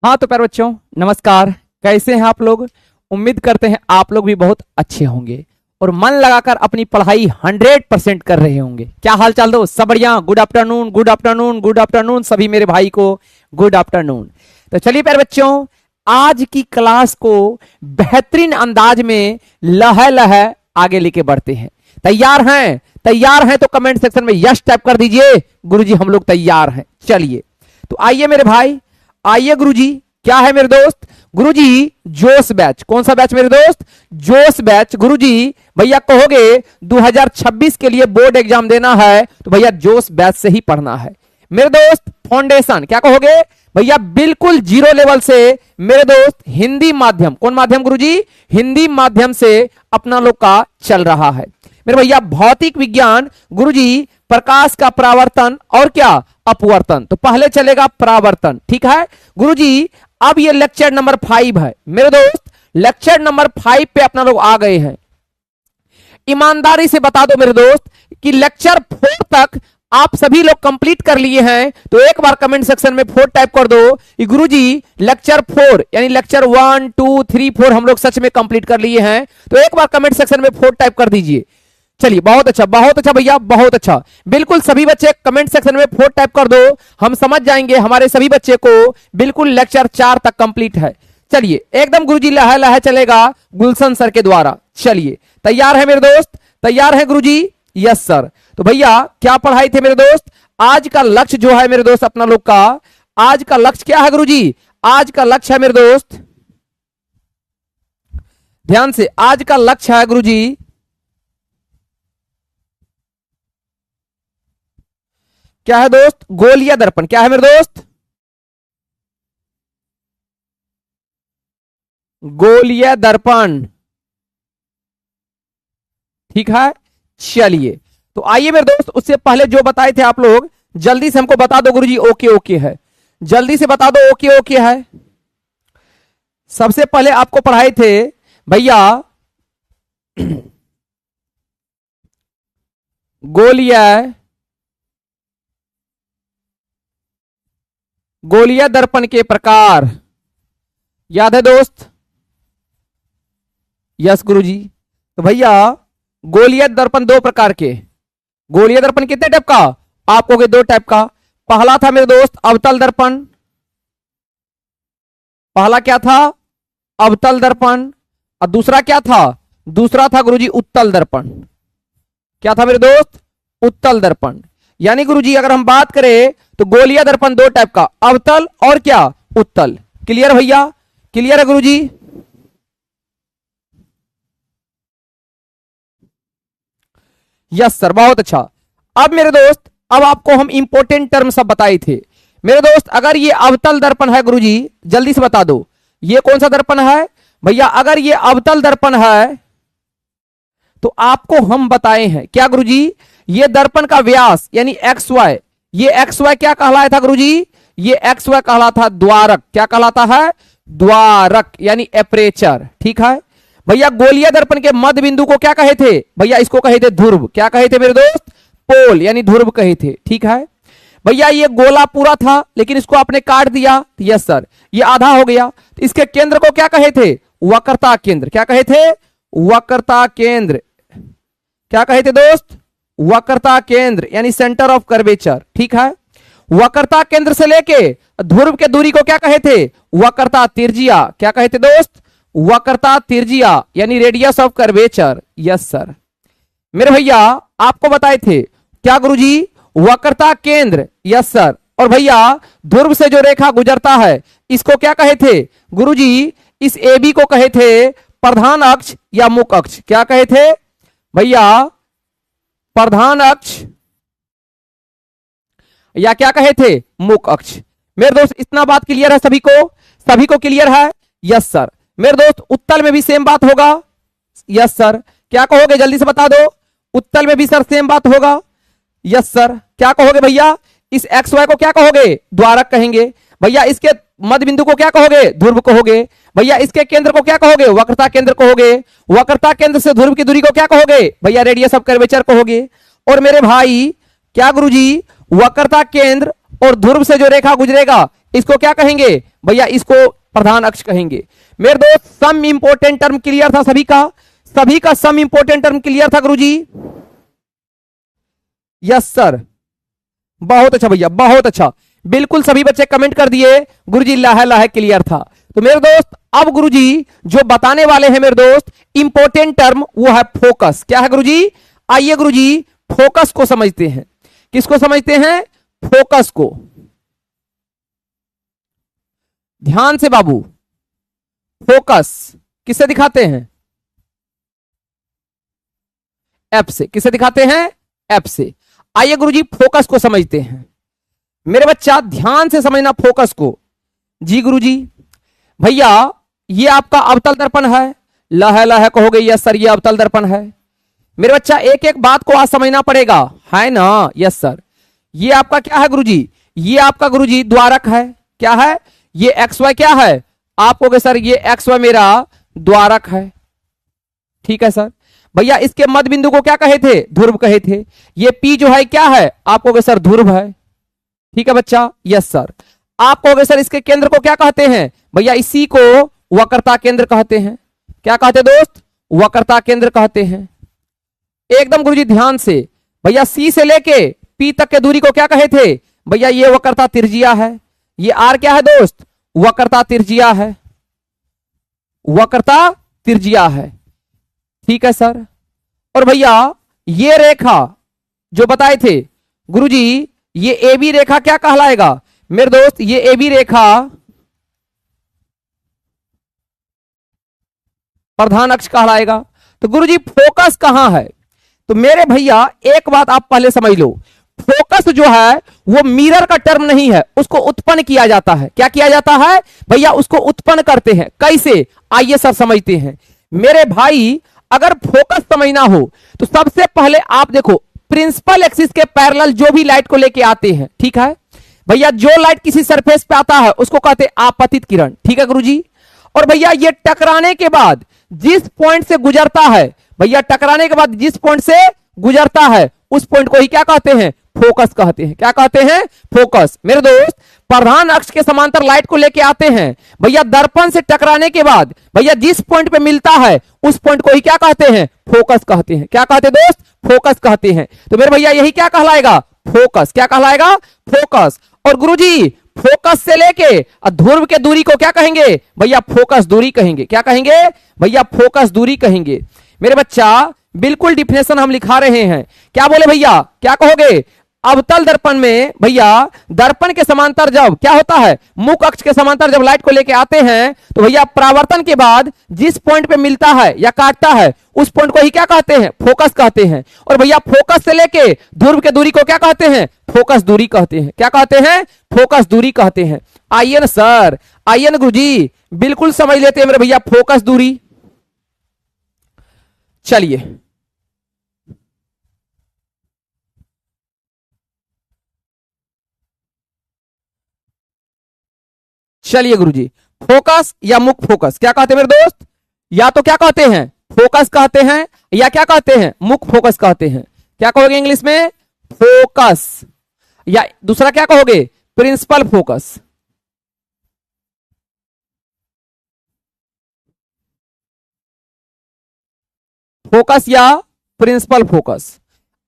हाँ तो प्यारे बच्चों, नमस्कार। कैसे हैं आप लोग? उम्मीद करते हैं आप लोग भी बहुत अच्छे होंगे और मन लगाकर अपनी पढ़ाई 100% कर रहे होंगे। क्या हाल चाल दो? सब बढ़िया? Good afternoon, good afternoon, good afternoon सभी मेरे भाई को गुड आफ्टरनून। तो चलिए प्यारे बच्चों, आज की क्लास को बेहतरीन अंदाज में लह लह आगे लेके बढ़ते हैं। तैयार हैं? तैयार हैं तो कमेंट सेक्शन में यस टाइप कर दीजिए। गुरुजी हम लोग तैयार हैं। चलिए तो आइए मेरे भाई, आइए गुरुजी। क्या है मेरे दोस्त? गुरुजी जोश बैच। कौन सा बैच मेरे दोस्त? जोश बैच। गुरुजी भैया कहोगे 2026 के लिए बोर्ड एग्जाम देना है तो भैया जोश बैच से ही पढ़ना है मेरे दोस्त। फाउंडेशन क्या कहोगे भैया? बिल्कुल जीरो लेवल से मेरे दोस्त हिंदी माध्यम। कौन माध्यम गुरुजी? हिंदी माध्यम से अपना लोग का चल रहा है मेरे भैया। भौतिक विज्ञान गुरुजी प्रकाश का परावर्तन और क्या अपवर्तन। तो पहले चलेगा परावर्तन, ठीक है गुरुजी। अब ये लेक्चर नंबर 5 है मेरे दोस्त। लेक्चर नंबर 5 पे अपना लोग आ गए हैं। ईमानदारी से बता दो मेरे दोस्त कि लेक्चर 4 तक आप सभी लोग कंप्लीट कर लिए हैं तो एक बार कमेंट सेक्शन में 4 टाइप कर दो कि गुरुजी लेक्चर 4 यानी लेक्चर 1 2 3 4 हम लोग सच में कंप्लीट कर लिए हैं। तो एक बार कमेंट सेक्शन में 4 टाइप कर दीजिए। चलिए बहुत अच्छा भैया, बहुत अच्छा। बिल्कुल सभी बच्चे कमेंट सेक्शन में 4 टाइप कर दो। हम समझ जाएंगे हमारे सभी बच्चे को बिल्कुल लेक्चर 4 तक कंप्लीट है। चलिए एकदम गुरुजी लह लह चलेगा गुलशन सर के द्वारा। चलिए तैयार है मेरे दोस्त? तैयार है गुरुजी? Yes sir. तो भैया क्या पढ़ाई थे मेरे दोस्त? आज का लक्ष्य जो है मेरे दोस्त अपना लोग का, आज का लक्ष्य क्या है गुरुजी? आज का लक्ष्य है मेरे दोस्त, ध्यान से, आज का लक्ष्य है गुरुजी क्या है दोस्त? गोलीय दर्पण। क्या है मेरे दोस्त? गोलीय दर्पण, ठीक है। चलिए तो आइए मेरे दोस्त, उससे पहले जो बताए थे आप लोग जल्दी से हमको बता दो गुरुजी। ओके ओके है, जल्दी से बता दो। ओके ओके है। सबसे पहले आपको पढ़ाए थे भैया गोलीय दर्पण के प्रकार, याद है दोस्त? यस गुरुजी। तो भैया गोलीय दर्पण 2 प्रकार के। गोलीय दर्पण कितने टाइप का? आप कहोगे 2 टाइप का। पहला था मेरे दोस्त अवतल दर्पण। पहला क्या था? अवतल दर्पण। और दूसरा क्या था? दूसरा था गुरुजी उत्तल दर्पण। क्या था मेरे दोस्त? उत्तल दर्पण। यानी गुरुजी अगर हम बात करें तो गोलीय दर्पण 2 टाइप का, अवतल और क्या उत्तल। क्लियर भैया? क्लियर है गुरुजी? यस सर, बहुत अच्छा। अब मेरे दोस्त, अब आपको हम इंपोर्टेंट टर्म सब बताए थे मेरे दोस्त। अगर ये अवतल दर्पण है गुरुजी, जल्दी से बता दो ये कौन सा दर्पण है भैया? अगर ये अवतल दर्पण है तो आपको हम बताए हैं क्या गुरुजी? ये दर्पण का व्यास यानी एक्स वाई, ये एक्स वाई क्या कहलाया था गुरुजी? ये एक्स वाई कहलाता द्वारक। क्या कहलाता है? द्वारक यानी एपरेचर, ठीक है भैया। गोलीय दर्पण के मध्य बिंदु को क्या कहे थे भैया? इसको कहे थे ध्रुव। क्या कहे थे मेरे दोस्त? पोल यानी ध्रुव कहे थे, ठीक है भैया। ये गोला पूरा था लेकिन इसको आपने काट दिया, यस सर, ये आधा हो गया। इसके केंद्र को क्या कहे थे? वक्रता केंद्र। क्या कहे थे? वक्रता केंद्र। क्या कहे थे दोस्त? वक्रता केंद्र यानी सेंटर ऑफ कर्वेचर, ठीक है। वक्रता केंद्र से लेके ध्रुव के दूरी को क्या कहे थे? वक्रता त्रिज्या। क्या कहे थे दोस्त? वक्रता त्रिज्या यानी radius of curvature, yes sir. मेरे भैया आपको बताए थे क्या गुरुजी? वक्रता केंद्र, यस सर। और भैया ध्रुव से जो रेखा गुजरता है इसको क्या कहे थे गुरुजी? इस AB को कहे थे प्रधान अक्ष या मुख अक्ष। क्या कहे थे भैया? प्रधान अक्ष या क्या कहे थे? मुख अक्ष। मेरे दोस्त इतना बात क्लियर है सभी को? सभी को क्लियर है? Yes sir. मेरे दोस्त उत्तल में भी सेम बात होगा? Yes sir. क्या कहोगे जल्दी से बता दो? उत्तल में भी सर सेम बात होगा? Yes sir. क्या कहोगे भैया? इस एक्स वाई को क्या कहोगे? द्वारक कहेंगे भैया। इसके मध्य बिंदु को क्या कहोगे? ध्रुव कहोगे भैया। इसके केंद्र को क्या कहोगे? वक्रता केंद्र कहोगे। वक्रता केंद्र से ध्रुव की दूरी को क्या कहोगे भैया? रेडियस ऑफ कर्वेचर कहोगे। और मेरे भाई क्या गुरुजी? वक्रता केंद्र और ध्रुव से जो रेखा गुजरेगा इसको क्या कहेंगे भैया इसको प्रधान अक्ष कहेंगे। मेरे दोस्त सम इंपोर्टेंट टर्म क्लियर था सभी का सम इंपोर्टेंट टर्म क्लियर था गुरुजी? यस सर, बहुत अच्छा भैया, बहुत अच्छा, बिल्कुल सभी बच्चे कमेंट कर दिए गुरुजी, लाहे लाहे क्लियर था। तो मेरे दोस्त अब गुरुजी जो बताने वाले हैं मेरे दोस्त इंपोर्टेंट टर्म, वो है फोकस। क्या है गुरुजी? आइए गुरुजी फोकस को समझते हैं। किसको समझते हैं? फोकस को। ध्यान से बाबू, फोकस किससे दिखाते हैं? एफ से। किससे दिखाते हैं? एफ से। आइए गुरुजी फोकस को समझते हैं। मेरे बच्चा ध्यान से समझना फोकस को। जी गुरुजी, भैया ये आपका अवतल दर्पण है, लह लह कहोगे यस सर ये अवतल दर्पण है। मेरे बच्चा एक एक बात को आज समझना पड़ेगा, है ना? Yes sir. ये आपका क्या है गुरुजी? ये आपका गुरुजी द्वारक है। क्या है? ये एक्स वाई क्या है? आप कहोगे सर ये एक्स वाई मेरा द्वारक है। ठीक है सर। भैया इसके मध्य बिंदु को क्या कहे थे? ध्रुव कहे थे। ये पी जो है क्या है? आप कहोगे सर ध्रुव है। ठीक है बच्चा? Yes sir. आप कहोगे सर इसके केंद्र को क्या कहते हैं? भैया इसी को वक्रता केंद्र कहते हैं। क्या कहते दोस्त? वक्रता केंद्र कहते हैं। एकदम गुरुजी ध्यान से। भैया सी से लेके पी तक के दूरी को क्या कहे थे? भैया ये वक्रता त्रिज्या है। ये आर क्या है दोस्त? वक्रता त्रिज्या है। वक्रता त्रिज्या है। ठीक है सर। और भैया ये रेखा जो बताए थे गुरुजी, ये ए बी रेखा क्या कहलाएगा? मेरे दोस्त ये ए बी रेखा प्रधान अक्ष कहलाएगा। तो गुरुजी फोकस कहां है? तो मेरे भैया एक बात आप पहले समझ लो, फोकस जो है वो मिरर का टर्म नहीं है, उसको उत्पन्न किया जाता है। क्या किया जाता है? भैया उसको उत्पन्न करते हैं। कैसे? आइए सर समझते हैं। मेरे भाई अगर फोकस समझना हो तो सबसे पहले आप देखो प्रिंसिपल एक्सिस के पैरेलल जो भी लाइट को लेके आते हैं, ठीक है भैया, जो लाइट किसी सरफेस पे आता है उसको कहते हैं आपतित किरण। ठीक है गुरुजी। और भैया ये टकराने के बाद जिस पॉइंट से गुजरता है, भैया टकराने के बाद जिस पॉइंट से गुजरता है उस पॉइंट को ही क्या कहते हैं? फोकस कहते हैं। क्या कहते हैं? फोकस। मेरे दोस्त प्रधान अक्ष के समांतर लाइट को लेके आते हैं, भैया दर्पण से टकराने के बाद भैया जिस पॉइंट पे मिलता है उस पॉइंट को ही क्या कहते हैं? फोकस कहते हैं। क्या कहते हैं दोस्त? फोकस कहते हैं। तो मेरे भैया यही क्या कहलाएगा? फोकस। क्या कहलाएगा? फोकस। और गुरुजी फोकस से लेके ध्रुव के दूरी को क्या कहेंगे? भैया फोकस दूरी कहेंगे। क्या कहेंगे? भैया फोकस दूरी कहेंगे। मेरे बच्चा बिल्कुल डिफिनेशन हम लिखा रहे हैं। क्या बोले भैया? क्या कहोगे? अवतल दर्पण में भैया दर्पण के समांतर जब क्या होता है? मुख अक्ष के समांतर जब लाइट को लेके आते हैं तो भैया परावर्तन के बाद जिस पॉइंट पे मिलता है या काटता है उस पॉइंट को ही क्या कहते हैं? फोकस कहते हैं। और भैया फोकस से लेके ध्रुव के दूरी को क्या कहते हैं? फोकस दूरी कहते हैं। क्या कहते हैं? फोकस दूरी कहते हैं। आइए ना सर, आइए ना गुरुजी, बिल्कुल समझ लेते हैं मेरे भैया फोकस दूरी। चलिए चलिए गुरुजी, फोकस या मुख फोकस क्या कहते हैं मेरे दोस्त? या तो क्या कहते हैं? फोकस कहते हैं, या क्या कहते हैं? मुख फोकस कहते हैं। क्या कहोगे इंग्लिश में? फोकस। या दूसरा क्या कहोगे? Principle focus. फोकस या प्रिंसिपल फोकस।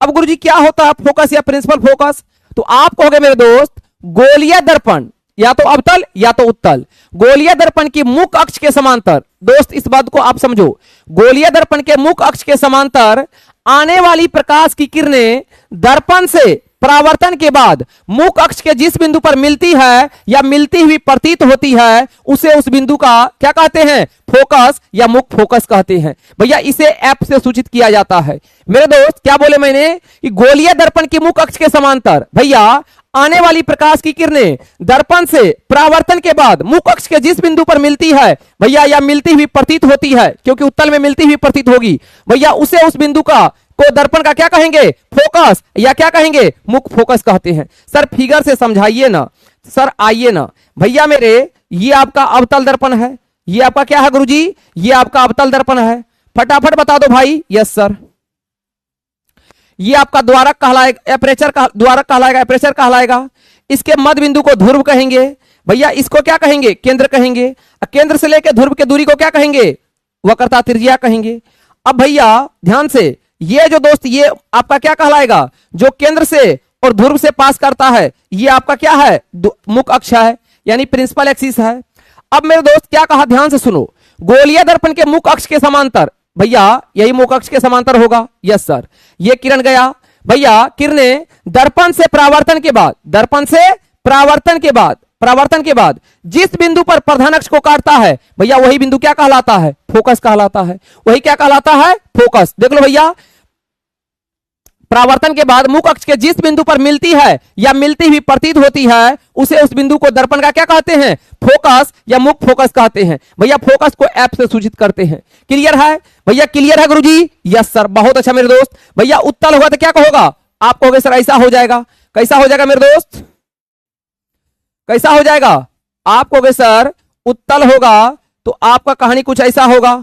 अब गुरुजी क्या होता है फोकस या प्रिंसिपल फोकस? तो आप कहोगे मेरे दोस्त गोलीय दर्पण या तो अवतल या तो उत्तल, गोलीय दर्पण की मुख अक्ष के समांतर, दोस्त इस बात को आप समझो, गोलीय दर्पण के मुख अक्ष के समांतर आने वाली प्रकाश की किरणें दर्पण से परावर्तन के बाद मुख अक्ष के जिस बिंदु पर मिलती है या मिलती हुई प्रतीत होती है उसे उस बिंदु का क्या कहते हैं? फोकस या मुख फोकस कहते हैं। भैया इसे एफ से सूचित किया जाता है। मेरे दोस्त क्या बोले मैंने कि गोलीय दर्पण की मुख अक्ष के समांतर भैया आने वाली प्रकाश की किरणें दर्पण से परावर्तन के बाद मुख अक्ष के जिस बिंदु पर मिलती है भैया या मिलती हुई प्रतीत होती है, क्योंकि उत्तल में मिलती हुई प्रतीत होगी भैया, उसे उस बिंदु का को दर्पण का क्या कहेंगे? फोकस या क्या कहेंगे? मुख फोकस कहते हैं। सर फिगर से समझाइए ना सर। आइए ना भैया मेरे, ये आपका अवतल दर्पण है, ये आपका क्या है गुरुजी? ये आपका अवतल दर्पण है। फटाफट बता दो भाई। Yes sir. ये आपका द्वारक कहलाएगा, एपरेचर का द्वारक कहलाएगा, एपरेचर कहलाएगा। इसके मध्य बिंदु को ध्रुव कहेंगे भैया इसको क्या कहेंगे, केंद्र कहेंगे। केंद्र से लेकर ध्रुव की दूरी को क्या कहेंगे, वक्रता त्रिज्या कहेंगे। अब भैया ध्यान से, ये जो दोस्त ये आपका क्या कहलाएगा, जो केंद्र से और ध्रुव से पास करता है, ये आपका क्या है, मुख्य अक्ष है, यानी प्रिंसिपल एक्सिस है। अब मेरे दोस्त क्या कहा, ध्यान से सुनो, गोलीय दर्पण के मुख्य अक्ष के समांतर, भैया यही मुख्य अक्ष के समांतर होगा, यस सर। ये किरण गया भैया, किरणें दर्पण से परावर्तन के बाद, दर्पण से परावर्तन के बाद जिस बिंदु पर प्रधान अक्ष को काटता है, भैया वही बिंदु क्या कहलाता है, फोकस कहलाता है। वही क्या कहलाता है, फोकस। देख लो भैया, परावर्तन के बाद मुख्य अक्ष के जिस बिंदु पर मिलती है या मिलती हुई प्रतीत होती है, उसे उस बिंदु को दर्पण का क्या कहते हैं, फोकस या मुख्य फोकस कहते हैं। भैया फोकस को एफ से सूचित करते हैं। क्लियर है भैया, क्लियर है गुरुजी, यस सर, बहुत अच्छा मेरे दोस्त। भैया उत्तल होगा तो क्या कहोगा, आप कहोगे सर ऐसा हो जाएगा। कैसा हो जाएगा मेरे दोस्त, कैसा हो जाएगा, आप कहोगे सर उत्तल होगा तो आपका कहानी कुछ ऐसा होगा।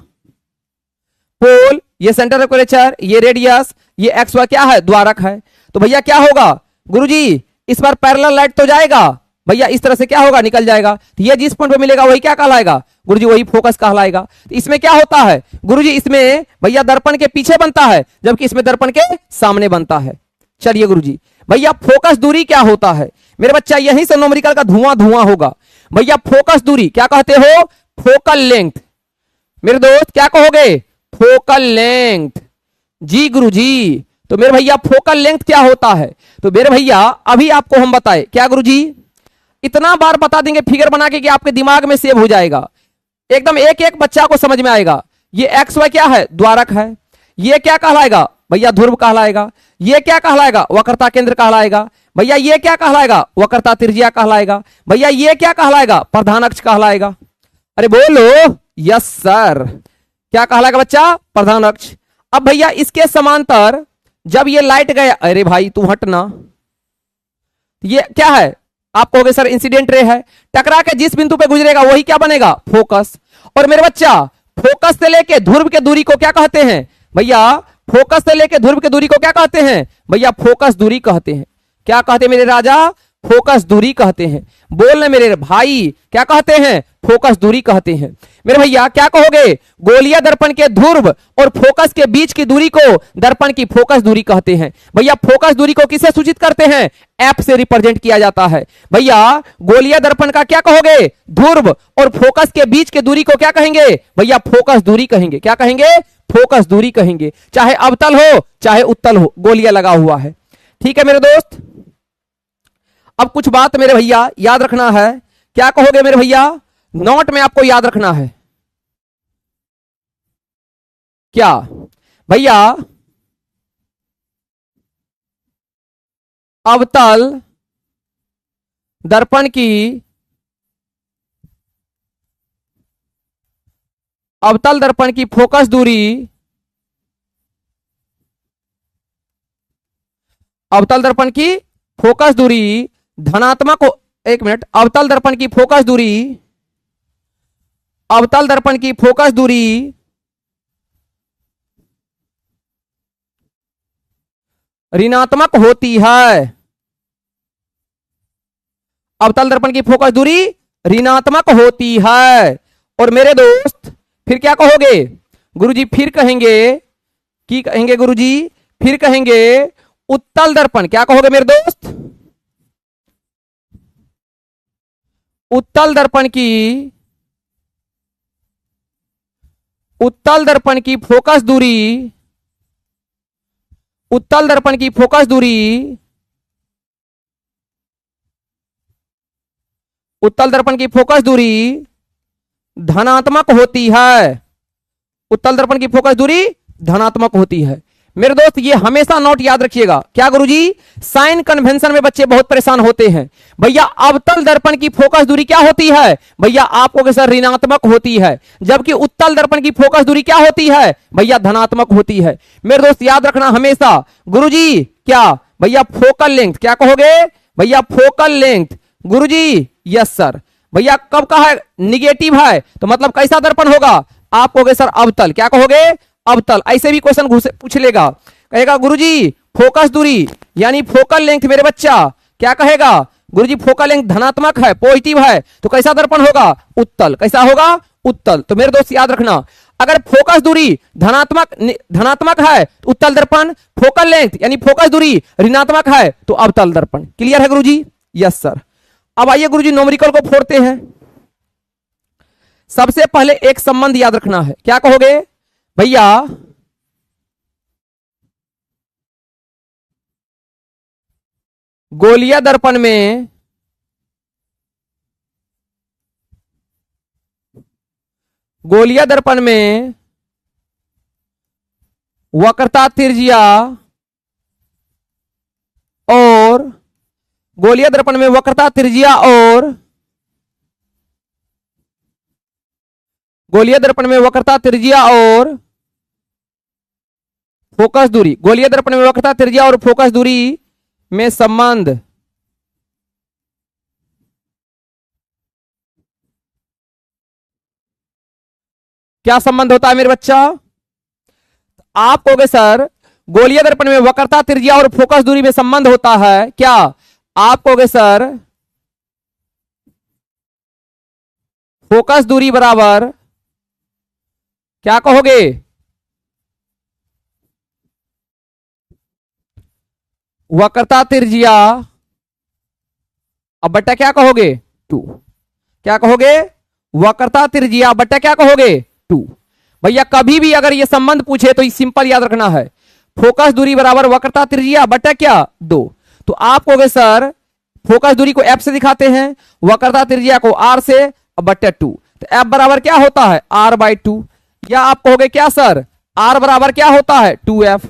पोल, ये सेंटर ऑफ कर्वेचर, ये रेडियस, ये एक्स वाई क्या है, द्वारक है। तो भैया क्या होगा गुरुजी, इस बार पैरेलल लाइट तो जाएगा, भैया इस तरह से क्या होगा, निकल जाएगा। तो ये जिस पॉइंट पे मिलेगा वही क्या कहलाएगा गुरुजी, वही फोकस कहलाएगा। तो इसमें क्या होता है गुरुजी, इसमें भैया दर्पण के पीछे बनता है, जबकि इसमें दर्पण के सामने बनता है। चलिए गुरुजी, भैया फोकस दूरी क्या होता है मेरे बच्चा, यहीं से न्यूमेरिकल का धुआं धुआं होगा। भैया फोकस दूरी क्या कहते हो, फोकल लेंथ। मेरे दोस्त क्या कहोगे, फोकल लेंथ। जी गुरुजी, तो मेरे भैया फोकल लेंथ क्या होता है, तो मेरे भैया अभी आपको हम बताए क्या गुरुजी, इतना बार बता देंगे फिगर बना के कि आपके दिमाग में सेव हो जाएगा, एकदम एक एक बच्चा को समझ में आएगा। ये एक्स वाई क्या है, द्वारक है। ये क्या कहलाएगा भैया, ध्रुव कहलाएगा। ये क्या कहलाएगा, वक्रता केंद्र कहलाएगा। भैया ये क्या कहलाएगा, वक्रता त्रिज्या कहलाएगा। भैया ये क्या कहलाएगा, प्रधान अक्ष कहलाएगा। अरे बोलो, यस सर, क्या कहलाएगा बच्चा, प्रधान अक्ष। अब भैया इसके समांतर जब ये लाइट गया, अरे भाई तू हटना, ये क्या है, आप कहोगे सर इंसिडेंट रे है, टकरा के जिस बिंदु पे गुजरेगा वही क्या बनेगा, फोकस। और मेरे बच्चा फोकस से लेके ध्रुव के दूरी को क्या कहते हैं भैया, फोकस से लेके ध्रुव की दूरी को क्या कहते हैं भैया, फोकस दूरी कहते हैं। क्या कहते हैं मेरे राजा, फोकस दूरी कहते हैं। बोलने मेरे भाई, क्या कहते हैं, फोकस दूरी कहते हैं। मेरे भैया क्या कहोगे, गोलीय दर्पण के ध्रुव और फोकस के बीच की दूरी को दर्पण की फोकस दूरी कहते हैं। भैया फोकस दूरी को किससे सूचित करते हैं, एफ से रिप्रेजेंट किया जाता है। भैया गोलीय दर्पण का क्या कहोगे, ध्रुव और फोकस के बीच की दूरी को क्या कहेंगे भैया, फोकस दूरी कहेंगे। क्या कहेंगे, फोकस दूरी कहेंगे। चाहे अवतल हो चाहे उत्तल हो, गोलियां लगा हुआ है। ठीक है मेरे दोस्त, अब कुछ बात मेरे भैया याद रखना है। क्या कहोगे मेरे भैया, नोट में आपको याद रखना है क्या भैया, अवतल दर्पण की, अवतल दर्पण की फोकस दूरी, अवतल दर्पण की फोकस दूरी धनात्मक हो, एक मिनट, अवतल दर्पण की फोकस दूरी, अवतल दर्पण की फोकस दूरी ऋणात्मक होती है। अवतल दर्पण की फोकस दूरी ऋणात्मक होती है। और मेरे दोस्त फिर क्या कहोगे गुरुजी, फिर कहेंगे कि कहेंगे गुरुजी, फिर कहेंगे उत्तल दर्पण। क्या कहोगे मेरे दोस्त, उत्तल दर्पण की, उत्तल दर्पण की फोकस दूरी, उत्तल दर्पण की फोकस दूरी, उत्तल दर्पण की फोकस दूरी धनात्मक होती है। उत्तल दर्पण की फोकस दूरी धनात्मक होती है। मेरे दोस्त ये हमेशा नोट याद रखिएगा। क्या गुरुजी, साइन कन्वेंशन में बच्चे बहुत परेशान होते हैं। भैया अवतल दर्पण की फोकस दूरी क्या होती है भैया, आपको सर ऋणात्मक होती है, जबकि उत्तल दर्पण की फोकस दूरी क्या होती है भैया, धनात्मक होती है। मेरे दोस्त याद रखना हमेशा। गुरुजी क्या भैया, फोकल लेंथ। क्या कहोगे भैया, फोकल लेंथ। गुरुजी यस सर। भैया कब का है, निगेटिव है, तो मतलब कैसा दर्पण होगा, आप कहोगे सर अवतल। क्या कहोगे, अवतल। ऐसे भी क्वेश्चन पूछ लेगा, कहेगा गुरुजी फोकस दूरी यानी फोकल लेंथ मेरे बच्चा क्या कहेगा गुरुजी फोकल लेंथ धनात्मक है, पॉजिटिव है, तो कैसा दर्पण होगा? उत्तल। कैसा होगा? उत्तल। तो मेरे दोस्त याद रखना, अगर फोकस दूरी धनात्मक है तो उत्तल दर्पण, फोकल लेंथ यानी फोकस दूरी ऋणात्मक है तो अवतल दर्पण। क्लियर है गुरुजी? Yes sir. अब आइए गुरुजी न्यूमेरिकल को फोड़ते हैं। सबसे पहले एक संबंध याद रखना है, क्या कहोगे भैया? गोलीय दर्पण में वक्रता त्रिज्या और गोलीय दर्पण में वक्रता त्रिज्या और गोलीय दर्पण में वक्रता त्रिज्या और फोकस दूरी, गोलीय दर्पण में वक्रता त्रिज्या और फोकस दूरी में संबंध क्या संबंध होता है मेरे बच्चा? आप कहोगे सर गोलीय दर्पण में वक्रता त्रिज्या और फोकस दूरी में संबंध होता है क्या? आप कहोगे सर फोकस दूरी बराबर क्या कहोगे? वक्रता त्रिज्या अब बट्टा क्या कहोगे? 2। क्या कहोगे? वक्रता त्रिज्या बट्टा क्या कहोगे? 2। भैया कभी भी अगर ये संबंध पूछे तो सिंपल याद रखना है, फोकस दूरी बराबर वक्रता त्रिज्या बट्टा क्या? 2। तो आप कहोगे सर फोकस दूरी को एफ से दिखाते हैं, वक्रता त्रिज्या को आर से, बट्टा 2। तो एफ बराबर क्या होता है? r/2। या आप कहोगे क्या सर? r बराबर क्या होता है? 2f।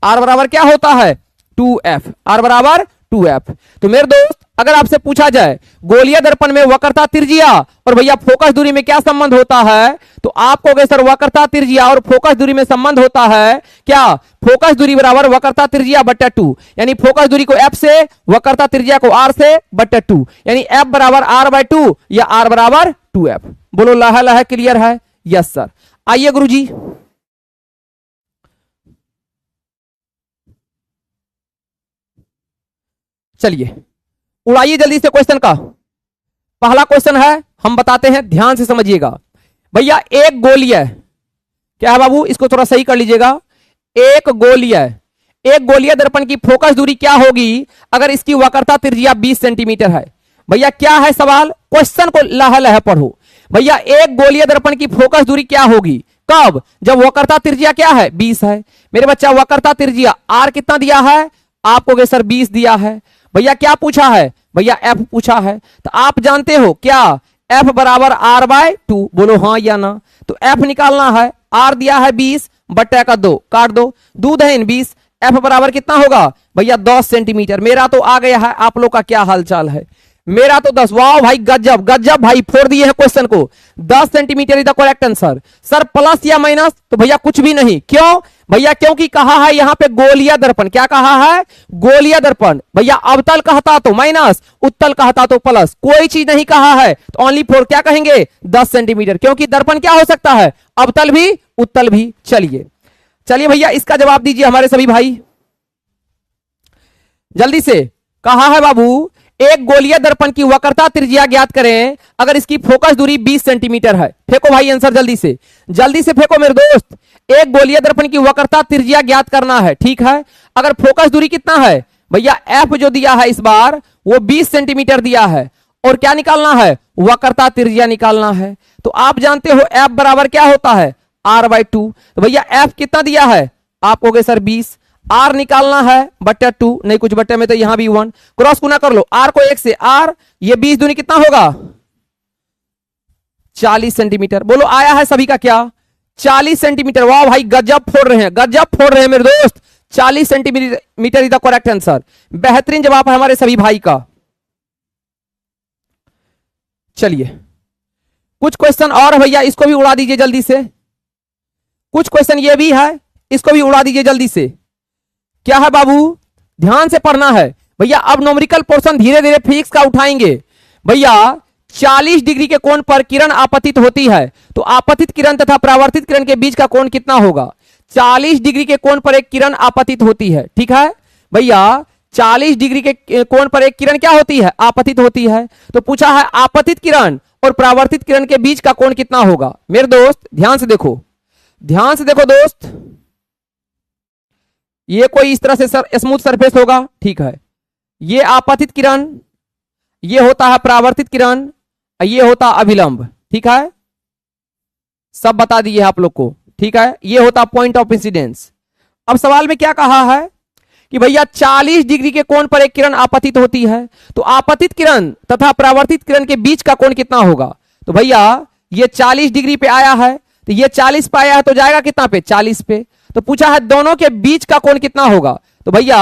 r बराबर क्या होता है? 2f। r बराबर 2f। तो मेरे दोस्त अगर आपसे पूछा जाए गोलीय दर्पण में वक्रता त्रिज्या और भैया फोकस दूरी में क्या संबंध होता है, तो आप कहोगे सर वक्रता त्रिज्या और फोकस दूरी में संबंध होता है क्या? फोकस दूरी बराबर वक्रता त्रिज्या बट्टा 2, यानी फोकस दूरी को f से, वक्रता त्रिज्या को r से, बट्टा 2, यानी f बराबर r/2 या r बराबर 2f। बोलो लहा लहा क्लियर है? Yes sir. आइए गुरुजी चलिए उड़ाइए जल्दी से क्वेश्चन का। पहला क्वेश्चन है, हम बताते हैं, ध्यान से समझिएगा भैया। एक गोलीय क्या है बाबू? इसको थोड़ा सही कर लीजिएगा। एक गोलीय दर्पण की फोकस दूरी क्या होगी अगर इसकी वक्रता त्रिज्या 20 सेंटीमीटर है? भैया क्या है सवाल? क्वेश्चन को लह लह पढ़ो भैया। एक गोलीय दर्पण की फोकस दूरी क्या होगी? कब? जब वक्रता त्रिज्या क्या है? 20 है। मेरे बच्चा वक्रता त्रिज्या आर कितना दिया है? आपको सर 20 दिया है। भैया क्या पूछा है? भैया एफ पूछा है। तो आप जानते हो क्या एफ बराबर r/2? बोलो हाँ या ना। तो एफ निकालना है, आर दिया है 20 बट्टा का 2, काट दो, दूध है इन 20। एफ बराबर कितना होगा भैया? 10 सेंटीमीटर। मेरा तो आ गया है, आप लोग का क्या हालचाल है? मेरा तो 10। वाह भाई गजब गजब भाई, फोड़ दिए हैं क्वेश्चन को। 10 centimetre is the correct answer. Sir plus या माइनस? तो भैया कुछ भी नहीं। क्यों भैया? क्योंकि कहा है यहां पे गोलीय दर्पण। क्या कहा है? गोलीय दर्पण। भैया अवतल कहता तो माइनस, उत्तल कहता तो प्लस, कोई चीज नहीं कहा है तो ओनली फोर क्या कहेंगे? 10 सेंटीमीटर। क्योंकि दर्पण क्या हो सकता है? अवतल भी, उत्तल भी। चलिए चलिए भैया इसका जवाब दीजिए हमारे सभी भाई जल्दी से। कहा है बाबू एक गोलीय दर्पण की वक्रता त्रिज्या ज्ञात करें अगर इसकी फोकस दूरी 20 सेंटीमीटर है। फेंको भाई आंसर जल्दी से फेंको मेरे दोस्त। एक गोलीय दर्पण की वक्रता त्रिज्या ज्ञात करना है, ठीक है। अगर फोकस दूरी कितना है भैया? एफ जो दिया है इस बार वो 20 सेंटीमीटर दिया है, और क्या निकालना है? वक्रता त्रिज्या निकालना है। तो आप जानते हो एफ बराबर क्या होता है? r/2। तो भैया एफ कितना दिया है? आप कहोगे सर 20, आर निकालना है बट्टा 2, नहीं कुछ बट्टे में तो यहां भी 1, क्रॉस गुना कर लो, आर को 1 से, आर ये 20 दूनी कितना होगा? 40 सेंटीमीटर। बोलो आया है सभी का क्या? 40 सेंटीमीटर। वाह भाई गजब फोड़ रहे हैं, गजब फोड़ रहे हैं मेरे दोस्त। 40 centimetre is the correct answer. बेहतरीन जवाब है हमारे सभी भाई का। चलिए कुछ क्वेश्चन और है भैया, इसको भी उड़ा दीजिए जल्दी से। कुछ क्वेश्चन ये भी है, इसको भी उड़ा दीजिए जल्दी से। क्या है बाबू? ध्यान से पढ़ना है भैया। अब न्यूमेरिकल पोर्शन धीरे धीरे फिजिक्स का उठाएंगे भैया। 40 डिग्री के कोण पर किरण आपतित होती है, तो आपतित किरण तथा परावर्तित किरण के बीच का कोण कितना होगा? 40 डिग्री के कोण पर एक किरण आपतित होती है, ठीक है भैया। 40 डिग्री के कोण पर एक किरण क्या होती है? आपतित होती है। तो पूछा है आपतित किरण और परावर्तित किरण के बीच का कोण कितना होगा? मेरे दोस्त ध्यान से देखो, ध्यान से देखो दोस्त, ये कोई इस तरह से स्मूथ सरफेस होगा, ठीक है। ये आपतित किरण, ये होता है परावर्तित किरण, ये होता अभिलंब, ठीक है। सब बता दिए आप लोग को, ठीक है। ये होता पॉइंट ऑफ इंसिडेंस। अब सवाल में क्या कहा है कि भैया 40 डिग्री के कोण पर एक किरण आपतित होती है, तो आपतित किरण तथा परावर्तित किरण के बीच का कोण कितना होगा? तो भैया ये 40 डिग्री पे आया है, तो ये 40 पे आया है, तो जाएगा कितना पे? 40 पे। तो पूछा है दोनों के बीच का कोण कितना होगा? तो भैया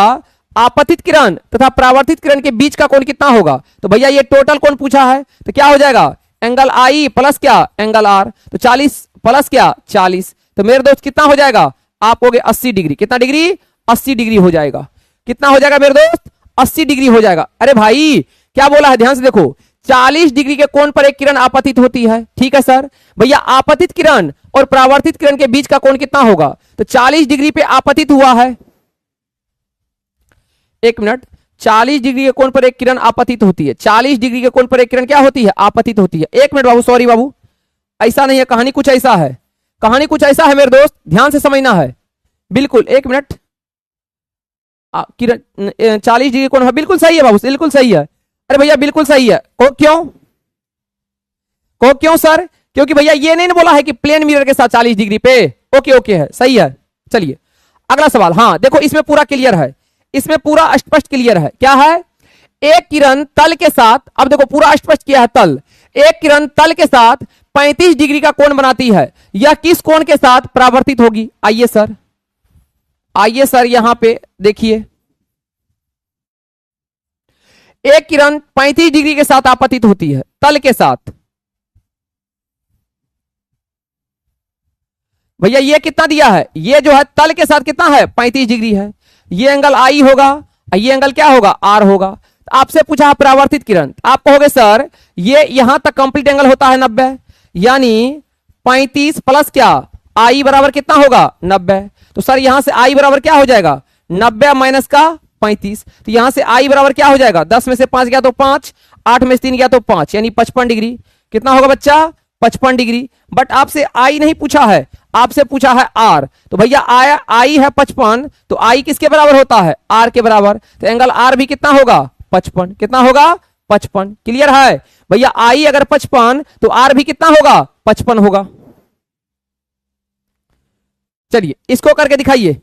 आपतित किरण तथा परावर्तित किरण के बीच का कोण कितना होगा? तो भैया ये टोटल कोण पूछा है, तो क्या हो जाएगा? एंगल आई प्लस क्या? Angle R. तो 40 प्लस क्या? 40। तो मेरे दोस्त कितना हो जाएगा? आप हो गए 80 डिग्री। कितना डिग्री? 80 डिग्री हो जाएगा। कितना हो जाएगा मेरे दोस्त? 80 डिग्री हो जाएगा। अरे भाई क्या बोला है, ध्यान से देखो, 40 डिग्री के कोण पर एक किरण आपतित होती है, ठीक है सर। भैया आपतित किरण और परावर्तित किरण के बीच का कोण कितना होगा? तो 40 डिग्री पे आपतित हुआ है, एक मिनट, 40 डिग्री के कोण पर एक किरण आपतित होती है, 40 डिग्री के कोण पर एक किरण क्या होती है? आपतित होती है। एक मिनट बाबू, सॉरी बाबू, ऐसा नहीं है, कहानी कुछ ऐसा है, कहानी कुछ ऐसा है मेरे दोस्त, ध्यान से समझना है। बिल्कुल, एक मिनट, किरण 40 डिग्री कोण है, बिल्कुल सही है बाबू, बिल्कुल सही है। अरे भैया बिल्कुल सही है। क्यों क्यों सर? क्योंकि भैया ये नहीं बोला है कि प्लेन मिरर के साथ 40 डिग्री पे। ओके ओके है, सही है। चलिए अगला सवाल। हाँ देखो, इसमें पूरा क्लियर है, इसमें पूरा स्पष्ट क्लियर है। क्या है? एक किरण तल के साथ, अब देखो पूरा स्पष्ट किया है, तल, एक किरण तल के साथ 35 डिग्री का कोण बनाती है, यह किस कोण के साथ परावर्तित होगी? आइए सर, आइए सर, यहां पे देखिए, एक किरण 35 डिग्री के साथ आपतित होती है, तल के साथ। भैया ये कितना दिया है? ये जो है तल के साथ कितना है? 35 डिग्री है। ये एंगल आई होगा, ये एंगल क्या होगा? आर होगा। तो आपसे पूछा परावर्तित किरण, आप कहोगे सर ये यहां तक कंप्लीट एंगल होता है 90, यानी 35 प्लस क्या? आई बराबर कितना होगा? 90। तो सर यहां से आई बराबर क्या हो जाएगा? 90 माइनस का 35। तो यहां से आई बराबर क्या हो जाएगा? 10 में से 5 गया तो 5, 8 में से 3 गया तो 5, यानी 55 डिग्री। कितना होगा बच्चा? 55 डिग्री। बट आपसे आई नहीं पूछा है, आपसे पूछा है आर। तो भैया आया आई है 55, तो आई किसके बराबर होता है? आर के बराबर। तो एंगल आर भी कितना होगा? 55। कितना होगा? 55। क्लियर है भैया? आई अगर 55 तो आर भी कितना होगा? 55 होगा। चलिए इसको करके दिखाइए।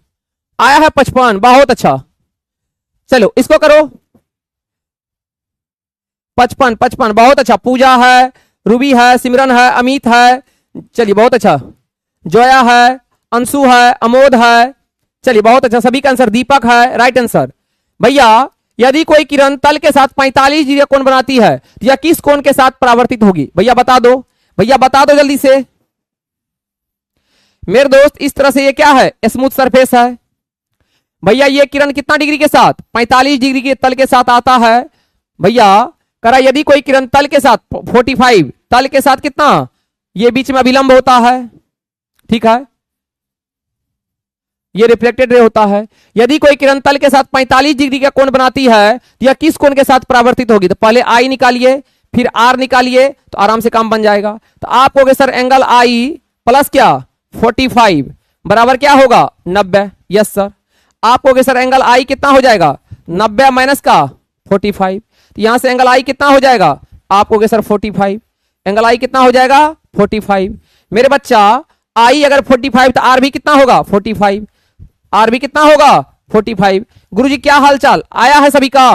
आया है 55, बहुत अच्छा। चलो इसको करो, 55 55, बहुत अच्छा। पूजा है, रूबी है, सिमरन है, अमित है, चलिए बहुत अच्छा। जोया है, अंशु है, अमोद है, चलिए बहुत अच्छा। सभी का आंसर दीपक है, राइट आंसर। भैया यदि कोई किरण तल के साथ 45 डिग्री कोण बनाती है तो यह किस कोण के साथ परावर्तित होगी? भैया बता दो, भैया बता दो जल्दी से मेरे दोस्त। इस तरह से ये क्या है? स्मूथ सरफेस है। भैया ये किरण कितना डिग्री के साथ? 45 डिग्री के तल के साथ आता है। भैया करा यदि कोई किरण तल के साथ 45, तल के साथ कितना? ये बीच में अभिलंब होता है, ठीक है, ये रिफ्लेक्टेड रे होता है। यदि कोई किरण तल के साथ 45 डिग्री का कोण बनाती है तो यह किस कोण के साथ परावर्तित होगी? तो पहले आई निकालिए, फिर आर निकालिए, तो आराम से काम बन जाएगा। तो आप कहोगे सर एंगल आई प्लस क्या? 45 बराबर क्या होगा? 90। Yes sir. आप कहोगे सर एंगल आई कितना हो जाएगा? 90 माइनस का 45। तो यहां से एंगल आई कितना हो जाएगा? आप कहोगे सर 45। एंगल आई कितना हो जाएगा? 45। मेरे बच्चा आई अगर 45 तो आर भी कितना होगा? 45। आर भी कितना होगा? 45। गुरुजी क्या हालचाल? आया है सभी का?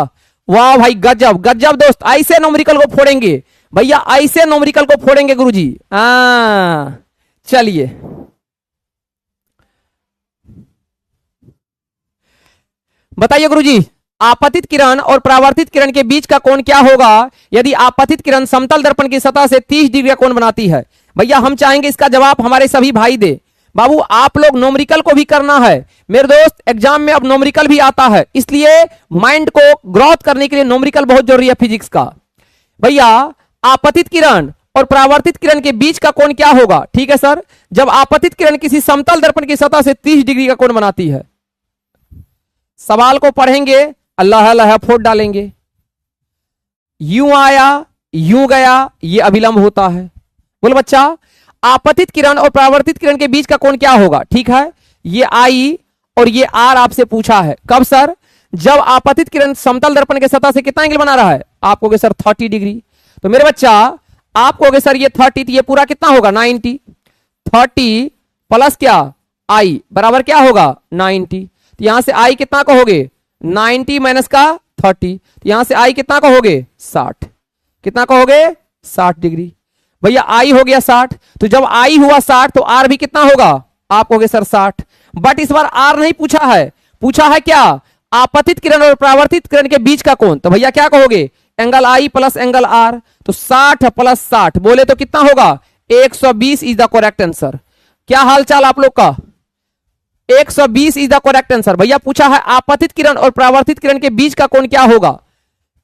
वाह भाई गजब गजब दोस्त, ऐसे न्यूमेरिकल को फोड़ेंगे भैया, ऐसे न्यूमेरिकल को फोड़ेंगे गुरुजी। चलिए बताइए गुरुजी, आपतित किरण और परावर्तित किरण के बीच का कोण क्या होगा यदि आपतित किरण समतल दर्पण की सतह से 30 डिग्री का कोण बनाती है? भैया हम चाहेंगे इसका जवाब हमारे सभी भाई दे। बाबू आप लोग नोमरिकल को भी करना है मेरे दोस्त, एग्जाम में अब नोमरिकल भी आता है, इसलिए माइंड को ग्रोथ करने के लिए नोमरिकल बहुत जरूरी है फिजिक्स का। भैया आपतित किरण और परावर्तित किरण के बीच का कोण क्या होगा? ठीक है सर, जब आपतित किरण किसी समतल दर्पण की सतह से 30 डिग्री का कोण बनाती है। सवाल को पढ़ेंगे अल्लाह अल्लाह 4 डालेंगे, यूं आया यूं गया, ये अभिलंब होता है। बोलो बच्चा, आपतित किरण और परावर्तित किरण के बीच का कोण क्या होगा? ठीक है, ये आई और ये आर आपसे पूछा है। कब सर? जब आपतित किरण समतल दर्पण के सतह से कितना एंगल बना रहा है? आप कहोगे सर 30 डिग्री। तो मेरे बच्चा आप कहोगे सर ये 30, तो ये पूरा कितना होगा? 90। 30 प्लस क्या? आई बराबर क्या होगा? 90। तो यहां से आई कितना कहोगे? 90 माइनस का 30। तो यहां से आई कितना कहोगे? 60। कितना कहोगे? 60 डिग्री। भैया आई हो गया 60, तो जब आई हुआ 60 तो आर भी कितना होगा? आप कहोगे सर 60। बट इस बार आर नहीं पूछा है, पूछा है क्या? आपतित किरण और परावर्तित किरण के बीच का कोण। तो भैया क्या कहोगे? Angle I plus angle R. तो 60 प्लस 60 बोले तो कितना होगा? 120 इज द करेक्ट आंसर। क्या हाल चाल आप लोग का? 120 इज द करेक्ट आंसर। भैया पूछा है आपतित किरण और परावर्तित किरण के बीच का कोण क्या होगा?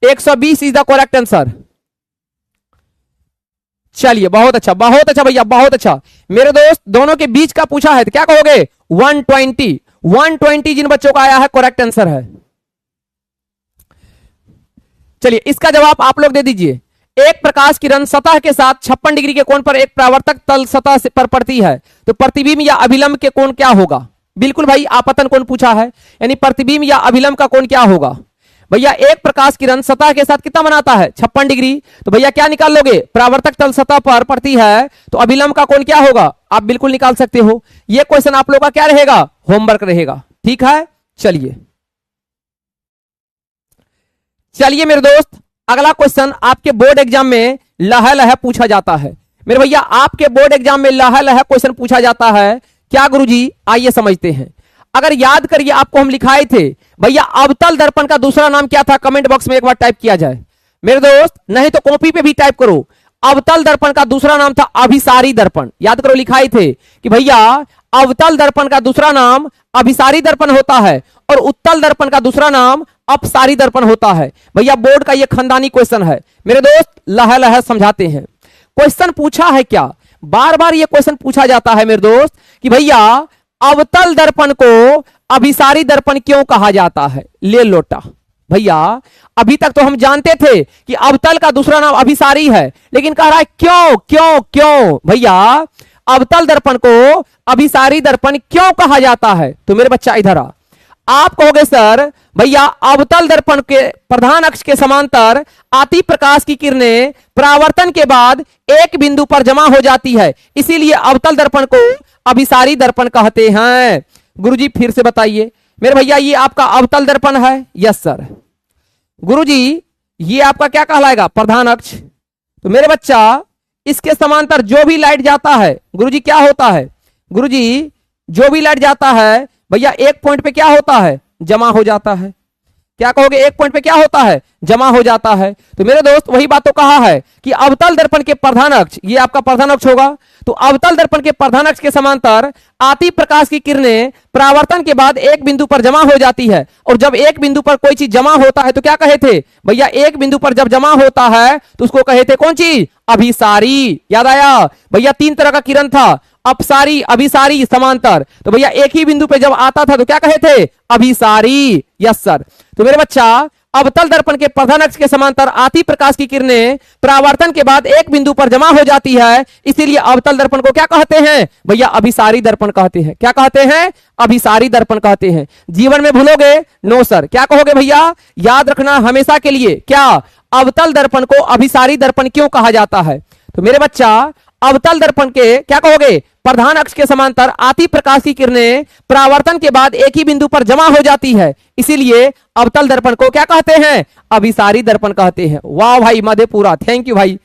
120 इज द करेक्ट आंसर। चलिए बहुत अच्छा भैया, बहुत अच्छा। मेरे दोस्त दोनों के बीच का पूछा है तो क्या कहोगे? 120। 120 जिन बच्चों का आया है करेक्ट आंसर है। चलिए इसका जवाब आप लोग दे दीजिए। एक प्रकाश किरण सतह के साथ 56 डिग्री के कोण पर एक परावर्तक तल सतह पर पड़ती है, तो प्रतिबिंब या अभिलंब के कोण क्या होगा? बिल्कुल भाई, आपतन कोण पूछा है, यानी प्रतिबिंब या अभिलंब का कोण क्या होगा? भैया एक प्रकाश किरण सतह के साथ कितना बनाता है? 56 डिग्री। तो भैया क्या निकाल लोगे? परावर्तक तल सतह पर पड़ती है, तो अभिलंब का कोण क्या होगा? आप बिल्कुल निकाल सकते हो। यह क्वेश्चन आप लोग का क्या रहेगा? होमवर्क रहेगा। ठीक है, चलिए चलिए मेरे दोस्त, अगला क्वेश्चन आपके बोर्ड एग्जाम में लह लह पूछा जाता है। मेरे भैया आपके बोर्ड एग्जाम में लह लह क्वेश्चन पूछा जाता है क्या गुरुजी? आइए समझते हैं। अगर याद करिए आपको हम लिखाए थे भैया अवतल दर्पण का दूसरा नाम क्या था? कमेंट बॉक्स में एक बार टाइप किया जाए मेरे दोस्त, नहीं तो कॉपी पे भी टाइप करो। अवतल दर्पण का दूसरा नाम था अभिसारी दर्पण। याद करो, लिखाए थे कि भैया अवतल दर्पण का दूसरा नाम अभिसारी दर्पण होता है और उत्तल दर्पण का दूसरा नाम अपसारी दर्पण होता है। भैया बोर्ड का यह खानदानी क्वेश्चन है मेरे दोस्त, लह लह समझाते हैं। क्वेश्चन पूछा है क्या? बार बार यह क्वेश्चन पूछा जाता है मेरे दोस्त कि भैया अवतल दर्पण को अभिसारी दर्पण क्यों कहा जाता है? ले लोटा भैया, अभी तक तो हम जानते थे कि अवतल का दूसरा नाम अभिसारी है, लेकिन कह रहा है क्यों क्यों क्यों? भैया अवतल दर्पण को अभिसारी दर्पण क्यों कहा जाता है? तो मेरे बच्चा इधर आ, आप कहोगे सर भैया अवतल दर्पण के प्रधान अक्ष के समांतर आती प्रकाश की किरणें परावर्तन के बाद एक बिंदु पर जमा हो जाती है, इसीलिए अवतल दर्पण को अभिसारी दर्पण कहते हैं। गुरुजी फिर से बताइए। मेरे भैया ये आपका अवतल दर्पण है? Yes sir. गुरुजी ये आपका क्या कहलाएगा? प्रधान अक्ष। तो मेरे बच्चा इसके समांतर जो भी लाइट जाता है गुरुजी क्या होता है? गुरुजी जो भी लाइट जाता है भैया एक पॉइंट पे क्या होता है? जमा हो जाता है। क्या कहोगे? एक पॉइंट पे क्या होता है? जमा हो जाता है। तो मेरे दोस्त वही बात तो कहा है कि अवतल दर्पण के प्रधान अक्ष, ये आपका प्रधान अक्ष होगा, तो अवतल दर्पण के प्रधान अक्ष के समांतर आती प्रकाश की किरणें परावर्तन के बाद एक बिंदु पर जमा हो जाती है, और जब एक बिंदु पर कोई चीज जमा होता है तो क्या कहे थे भैया? एक बिंदु पर जब जमा होता है तो उसको कहे थे कौन चीज? अभिसारी। याद आया भैया? 3 तरह का किरण था, अपसारी, अभिसारी, समांतर। तो भैया एक ही बिंदु पे जब आता था तो क्या कहे थे? अभिसारी। Yes sir. तो मेरे बच्चा अवतल दर्पण के प्रधान अक्ष के समांतर आती प्रकाश की किरणें परावर्तन के बाद एक बिंदु पर जमा हो जाती है, इसीलिए अवतल दर्पण को क्या कहते हैं भैया? अभिसारी दर्पण कहते हैं। क्या कहते हैं? अभिसारी दर्पण कहते हैं। जीवन में भूलोगे? No sir. क्या कहोगे भैया? याद रखना हमेशा के लिए, क्या अवतल दर्पण को अभिसारी दर्पण क्यों कहा जाता है? तो मेरे बच्चा अवतल दर्पण के क्या कहोगे? प्रधान अक्ष के समांतर आती प्रकाश की किरणें परावर्तन के बाद एक ही बिंदु पर जमा हो जाती है, इसीलिए अवतल दर्पण को क्या कहते हैं? अभिसारी दर्पण कहते हैं। वाह भाई मधेपुरा, थैंक यू भाई।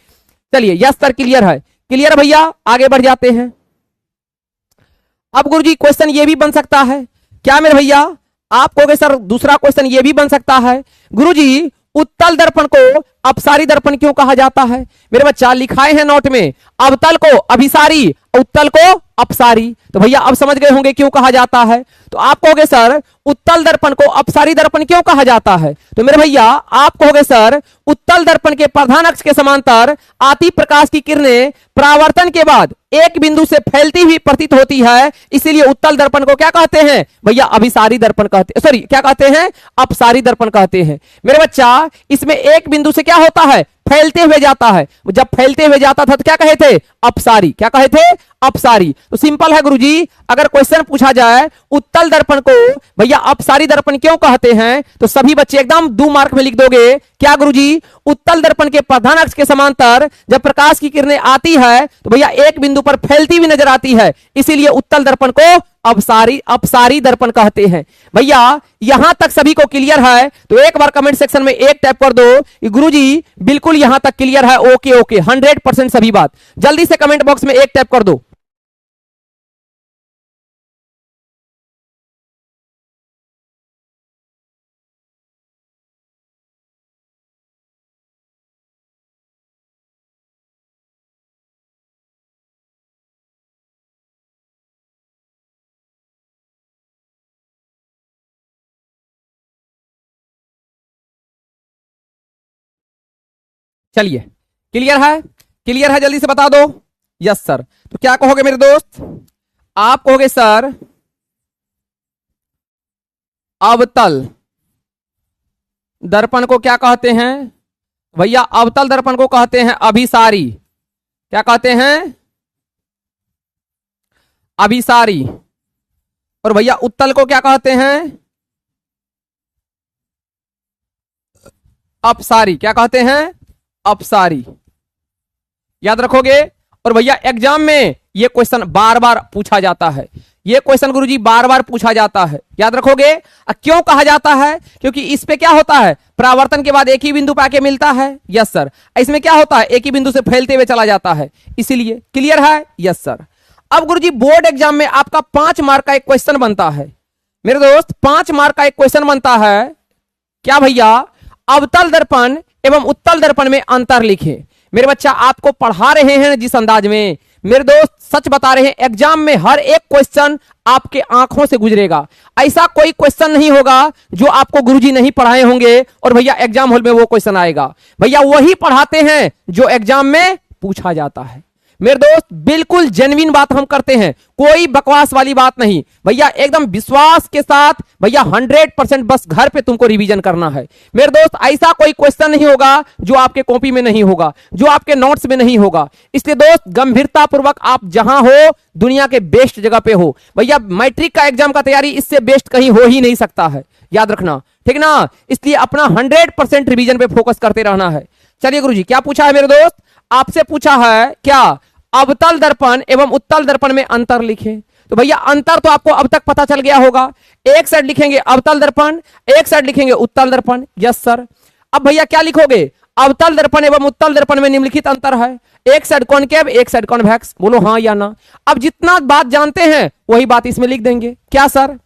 चलिए यस सर, क्लियर है। क्लियर भैया, आगे बढ़ जाते हैं। अब गुरुजी क्वेश्चन ये भी बन सकता है क्या मेरे भैया? आप कहोगे सर दूसरा क्वेश्चन ये भी बन सकता है गुरुजी उत्तल दर्पण को अपसारी दर्पण क्यों कहा जाता है? मेरे बच्चा लिखाए हैं नोट में, अवतल को अभिसारी, उत्तल को अपसारी। तो भैया अब समझ गए होंगे क्यों कहा जाता है। तो आप कहोगे सर उत्तल दर्पण को अपसारी दर्पण क्यों कहा जाता है? तो मेरे भैया आप कहोगे सर उत्तल दर्पण के प्रधान अक्ष के समांतर आती प्रकाश की किरणें परावर्तन के बाद एक बिंदु से फैलती हुई प्रतीत होती है, इसीलिए उत्तल दर्पण को क्या कहते हैं भैया? अभिसारी दर्पण कहते हैं, सॉरी क्या कहते हैं? अपसारी दर्पण कहते हैं। मेरे बच्चा इसमें एक बिंदु से क्या होता है? फैलते हुए जाता है। जब फैलते हुए जाता था तो क्या कहे थे? अपसारी। क्या कहे थे? अपसारी। तो सिंपल है गुरुजी, अगर क्वेश्चन पूछा जाए उत्तल दर्पण को भैया अपसारी दर्पण क्यों कहते हैं, तो सभी बच्चे एकदम 2 मार्क में लिख दोगे। क्या गुरुजी? उत्तल दर्पण के प्रधान अक्ष के समांतर जब प्रकाश की किरणें आती है तो भैया एक बिंदु पर फैलती हुई नजर आती है, इसीलिए उत्तल दर्पण को अपसारी दर्पण कहते हैं। भैया यहां तक सभी को क्लियर है? तो एक बार कमेंट सेक्शन में एक टैप कर दो कि गुरुजी बिल्कुल यहां तक क्लियर है, ओके ओके 100% सभी बात। जल्दी से कमेंट बॉक्स में एक टैप कर दो। चलिए क्लियर है? क्लियर है? जल्दी से बता दो। Yes sir. तो क्या कहोगे मेरे दोस्त? आप कहोगे सर अवतल दर्पण को क्या कहते हैं भैया? अवतल दर्पण को कहते हैं अभिसारी। क्या कहते हैं? अभिसारी। और भैया उत्तल को क्या कहते हैं? अपसारी। क्या कहते हैं? अपसारी। याद रखोगे। और भैया एग्जाम में ये क्वेश्चन बार बार पूछा जाता है, ये क्वेश्चन गुरुजी बार बार पूछा जाता है, याद रखोगे। क्यों कहा जाता है? क्योंकि इस पे क्या होता है? परावर्तन के बाद एक ही बिंदु पे आके मिलता है। Yes sir. इसमें क्या होता है? एक ही बिंदु से फैलते हुए चला जाता है, इसीलिए। क्लियर है? Yes sir. अब गुरुजी बोर्ड एग्जाम में आपका 5 मार्क का एक क्वेश्चन बनता है मेरे दोस्त, 5 मार्क का एक क्वेश्चन बनता है। क्या भैया? अवतल दर्पण एवं उत्तल दर्पण में अंतर लिखे। मेरे बच्चा आपको पढ़ा रहे हैं जिस अंदाज में, मेरे दोस्त सच बता रहे हैं, एग्जाम में हर एक क्वेश्चन आपके आंखों से गुजरेगा। ऐसा कोई क्वेश्चन नहीं होगा जो आपको गुरुजी नहीं पढ़ाए होंगे और भैया एग्जाम हॉल में वो क्वेश्चन आएगा। भैया वही पढ़ाते हैं जो एग्जाम में पूछा जाता है। मेरे दोस्त बिल्कुल जेन्युइन बात हम करते हैं, कोई बकवास वाली बात नहीं भैया, एकदम विश्वास के साथ भैया 100% बस घर पे तुमको रिवीजन करना है। मेरे दोस्त ऐसा कोई क्वेश्चन नहीं होगा जो आपके कॉपी में नहीं होगा, जो आपके नोट्स में नहीं होगा। इसलिए दोस्त गंभीरता पूर्वक आप जहां हो, दुनिया के बेस्ट जगह पे हो भैया, मैट्रिक का एग्जाम का तैयारी इससे बेस्ट कहीं हो ही नहीं सकता है, याद रखना, ठीक ना। इसलिए अपना 100% रिवीजन पे फोकस करते रहना है। चलिए गुरुजी क्या पूछा है मेरे दोस्त? आपसे पूछा है क्या अवतल दर्पण एवं उत्तल दर्पण में अंतर लिखें। तो भैया अंतर तो आपको अब तक पता चल गया होगा, एक साइड लिखेंगे अवतल दर्पण, एक साइड लिखेंगे उत्तल दर्पण। Yes sir. अब भैया क्या लिखोगे? अवतल दर्पण एवं उत्तल दर्पण में निम्नलिखित अंतर है, एक साइड कॉनकेव एक साइड कॉन्वेक्स। बोलो हाँ या ना। अब जितना बात जानते हैं वही बात इसमें लिख देंगे। क्या सर?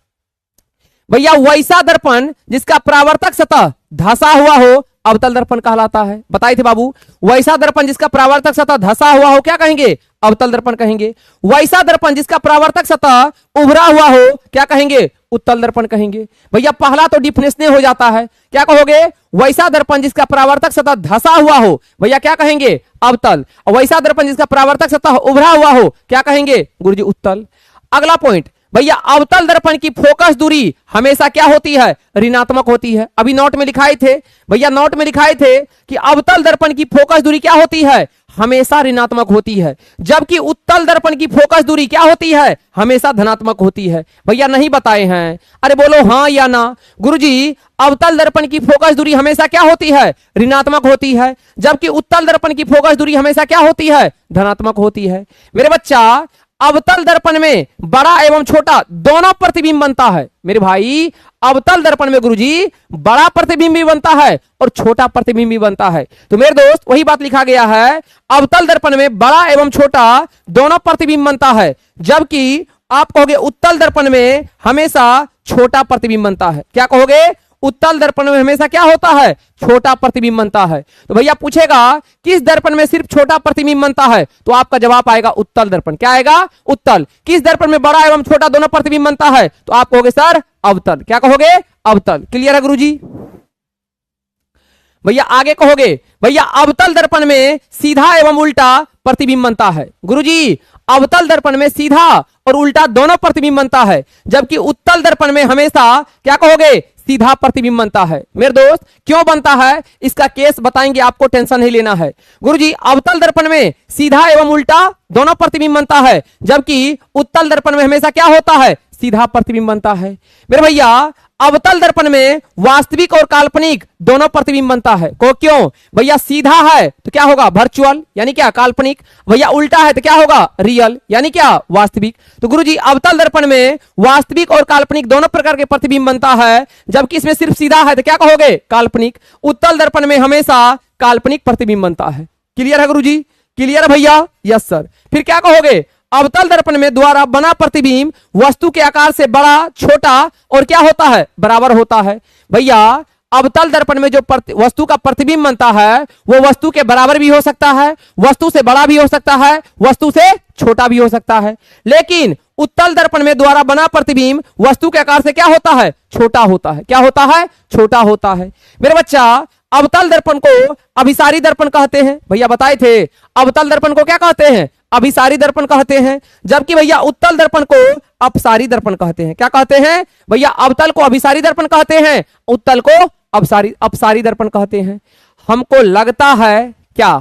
भैया वैसा दर्पण जिसका परावर्तक सतह धंसा हुआ हो अवतल दर्पण कहलाता है। बताए थे बाबू, वैसा दर्पण जिसका परावर्तक सतह धंसा हुआ हो क्या कहेंगे? अवतल दर्पण कहेंगे। वैसा दर्पण जिसका परावर्तक सतह उभरा हुआ हो क्या कहेंगे? उत्तल दर्पण कहेंगे। भैया पहला तो डिफिनेशन हो जाता है, क्या कहोगे? वैसा दर्पण जिसका परावर्तक सतह धंसा हुआ हो भैया क्या कहेंगे? अवतल। वैसा दर्पण जिसका परावर्तक सतह उभरा हुआ हो क्या कहेंगे? गुरुजी उत्तल। अगला पॉइंट भैया अवतल दर्पण की फोकस दूरी हमेशा क्या होती है? ऋणात्मक होती है। अभी नोट में लिखाए थे भैया, नोट में लिखाए थे कि अवतल दर्पण की फोकस दूरी क्या होती है? हमेशा ऋणात्मक होती है, जबकि उत्तल दर्पण की फोकस दूरी क्या होती है? हमेशा धनात्मक होती है। भैया नहीं बताए हैं, अरे बोलो हाँ या ना। गुरुजी अवतल दर्पण की फोकस दूरी हमेशा क्या होती है? ऋणात्मक होती है, जबकि उत्तल दर्पण की फोकस दूरी हमेशा क्या होती है? धनात्मक होती है। मेरे बच्चा अवतल दर्पण में बड़ा एवं छोटा दोनों प्रतिबिंब बनता है। मेरे भाई अवतल दर्पण में गुरुजी बड़ा प्रतिबिंब भी बनता है और छोटा प्रतिबिंब भी बनता है। तो मेरे दोस्त वही बात लिखा गया है, अवतल दर्पण में बड़ा एवं छोटा दोनों प्रतिबिंब बनता है, जबकि आप कहोगे उत्तल दर्पण में हमेशा छोटा प्रतिबिंब बनता है। क्या कहोगे? उत्तल दर्पण में हमेशा क्या होता है, छोटा प्रतिबिंब बनता है। तो भैया पूछेगा किस दर्पण में सिर्फ छोटा प्रतिबिंब बनता है, तो आपका जवाब आएगा उत्तल दर्पण। क्या आएगा, उत्तल। किस दर्पण में बड़ा एवं छोटा दोनों प्रतिबिंब बनता है, तो आप कहोगे सर अवतल। क्या कहोगे, अवतल। क्लियर है गुरुजी। भैया आगे कहोगे भैया अवतल दर्पण में सीधा एवं उल्टा प्रतिबिंब बनता है। गुरुजी अवतल दर्पण में सीधा और उल्टा दोनों प्रतिबिंब बनता है, जबकि उत्तल दर्पण में हमेशा क्या कहोगे, सीधा प्रतिबिंब बनता है। मेरे दोस्त क्यों बनता है इसका केस बताएंगे, आपको टेंशन नहीं लेना है। गुरुजी अवतल दर्पण में सीधा एवं उल्टा दोनों प्रतिबिंब बनता है, जबकि उत्तल दर्पण में हमेशा क्या होता है, सीधा प्रतिबिंब बनता है। मेरे भैया अवतल दर्पण में वास्तविक और काल्पनिक दोनों प्रतिबिंब बनता है। को क्यों, भैया सीधा है तो क्या होगा, वर्चुअल यानी क्या, काल्पनिक। भैया उल्टा है तो क्या होगा, रियल यानी क्या, वास्तविक। तो गुरुजी अवतल दर्पण में वास्तविक और काल्पनिक दोनों प्रकार के प्रतिबिंब बनता है, जबकि इसमें सिर्फ सीधा है तो क्या कहोगे, काल्पनिक। उत्तल दर्पण में हमेशा काल्पनिक प्रतिबिंब बनता है। क्लियर है गुरुजी, क्लियर है भैया, यस सर। फिर क्या कहोगे, अवतल दर्पण में द्वारा बना प्रतिबिंब वस्तु के आकार से बड़ा, छोटा और क्या होता है, बराबर होता है। भैया अवतल दर्पण में जो वस्तु का प्रतिबिंब बनता है वो वस्तु के बराबर भी हो सकता है, वस्तु से बड़ा भी हो सकता है, वस्तु से छोटा भी हो सकता है। लेकिन उत्तल दर्पण में द्वारा बना प्रतिबिंब वस्तु के आकार से क्या होता है, छोटा होता है। क्या होता है, छोटा होता है। मेरे बच्चा अवतल दर्पण को अभिसारी दर्पण कहते हैं। भैया बताए थे अवतल दर्पण को क्या कहते हैं, अभिसारी दर्पण कहते हैं, जबकि भैया उत्तल दर्पण को अपसारी दर्पण कहते हैं। क्या कहते हैं भैया, अवतल को अभिसारी दर्पण कहते हैं, उत्तल को अपसारी दर्पण कहते हैं। हमको लगता है क्या,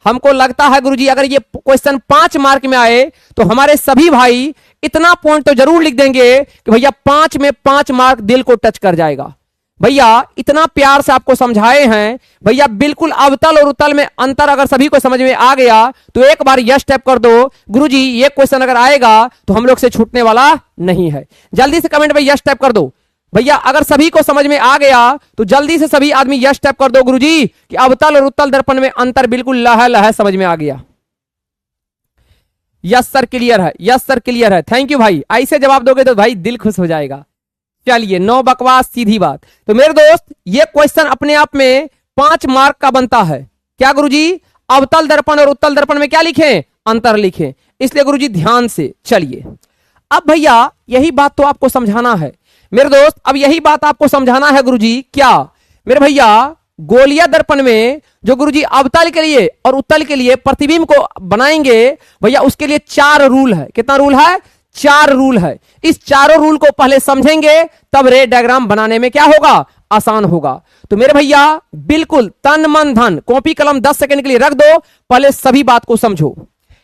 हमको लगता है गुरुजी अगर ये क्वेश्चन 5 मार्क में आए तो हमारे सभी भाई इतना पॉइंट तो जरूर लिख देंगे कि भैया 5 में 5 मार्क दिल को टच कर जाएगा। भैया इतना प्यार से आपको समझाए हैं, भैया बिल्कुल अवतल और उत्तल में अंतर अगर सभी को समझ में आ गया तो एक बार यस टैप कर दो। गुरुजी ये क्वेश्चन अगर आएगा तो हम लोग से छूटने वाला नहीं है। जल्दी से कमेंट में यस टैप कर दो। भैया अगर सभी को समझ में आ गया तो जल्दी से सभी आदमी यस टैप कर दो गुरुजी कि अवतल और उत्तल दर्पण में अंतर बिल्कुल लह लह समझ में आ गया। यस सर क्लियर है, यस सर क्लियर है, थैंक यू भाई। ऐसे जवाब दोगे तो भाई दिल खुश हो जाएगा। चलिए नो बकवास सीधी बात। तो मेरे दोस्त ये क्वेश्चन अपने आप में 5 मार्क का बनता है। क्या गुरुजी, अवतल दर्पण और उत्तल दर्पण में क्या लिखें, अंतर लिखें। इसलिए गुरुजी ध्यान से चलिए। अब भैया यही बात तो आपको समझाना है मेरे दोस्त, अब यही बात आपको समझाना है गुरुजी। क्या मेरे भैया, गोलीय दर्पण में जो गुरुजी अवतल के लिए और उत्तल के लिए प्रतिबिंब को बनाएंगे भैया, उसके लिए 4 रूल है। कितना रूल है, 4 रूल है। इस चारों रूल को पहले समझेंगे तब रे डायग्राम बनाने में क्या होगा, आसान होगा। तो मेरे भैया बिल्कुल तन मन धन कॉपी कलम 10 सेकंड के लिए रख दो, पहले सभी बात को समझो।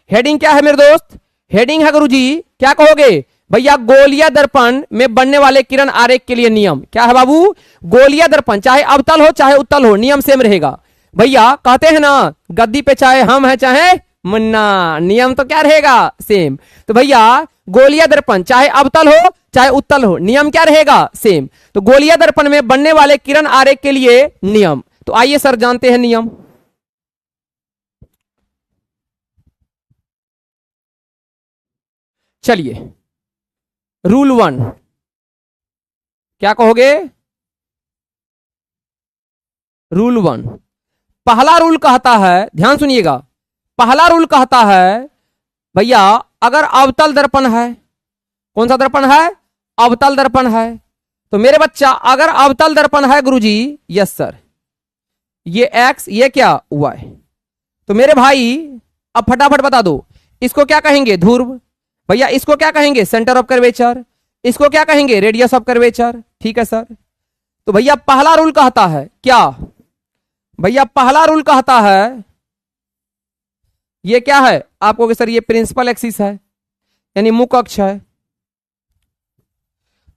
हेडिंग क्या है मेरे दोस्त, हेडिंग है गुरुजी, क्या कहोगे भैया, गोलीय दर्पण में बनने वाले किरण आरेख के लिए नियम। क्या है बाबू, गोलीय दर्पण चाहे अवतल हो चाहे उत्तल हो, नियम सेम रहेगा। भैया कहते हैं ना गद्दी पे चाहे हम है चाहे मुन्ना, नियम तो क्या रहेगा, सेम। तो भैया गोलीय दर्पण चाहे अवतल हो चाहे उत्तल हो, नियम क्या रहेगा, सेम। तो गोलीय दर्पण में बनने वाले किरण आरेख के लिए नियम, तो आइए सर जानते हैं नियम। चलिए रूल 1 क्या कहोगे, रूल 1 पहला रूल कहता है, ध्यान सुनिएगा, पहला रूल कहता है भैया अगर अवतल दर्पण है, कौन सा दर्पण है, अवतल दर्पण है। तो मेरे बच्चा अगर अवतल दर्पण है गुरुजी, यस सर, ये x ये क्या y। तो मेरे भाई अब फटाफट बता दो, इसको क्या कहेंगे, ध्रुव। भैया इसको क्या कहेंगे, सेंटर ऑफ कर्वेचर। इसको क्या कहेंगे, रेडियस ऑफ कर्वेचर। ठीक है सर। तो भैया पहला रूल कहता है क्या, भैया पहला रूल कहता है, ये क्या है आपको सर, ये प्रिंसिपल एक्सिस है यानी मुख्य अक्ष है।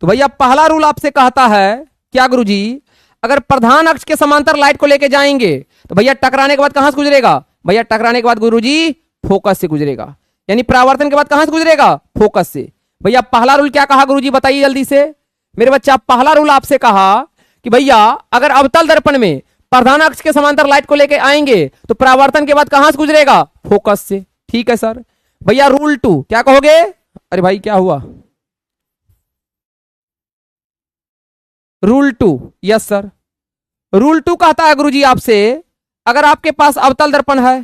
तो भैया पहला रूल आपसे कहता है क्या गुरुजी, अगर प्रधान अक्ष के समांतर लाइट को लेके जाएंगे तो भैया टकराने के बाद कहां से गुजरेगा, भैया टकराने के बाद गुरुजी फोकस से गुजरेगा, यानी परावर्तन के बाद कहां से गुजरेगा, फोकस से। भैया पहला रूल क्या कहा गुरुजी, बताइए जल्दी से मेरे बच्चा। पहला रूल आपसे कहा कि भैया अगर अवतल दर्पण में प्रधान अक्ष के समांतर लाइट को लेके आएंगे तो परावर्तन के बाद कहां से गुजरेगा, फोकस से। ठीक है सर। भैया रूल 2 क्या कहोगे, अरे भाई क्या हुआ, रूल 2, यस सर। रूल 2 कहता है गुरुजी आपसे, अगर आपके पास अवतल दर्पण है,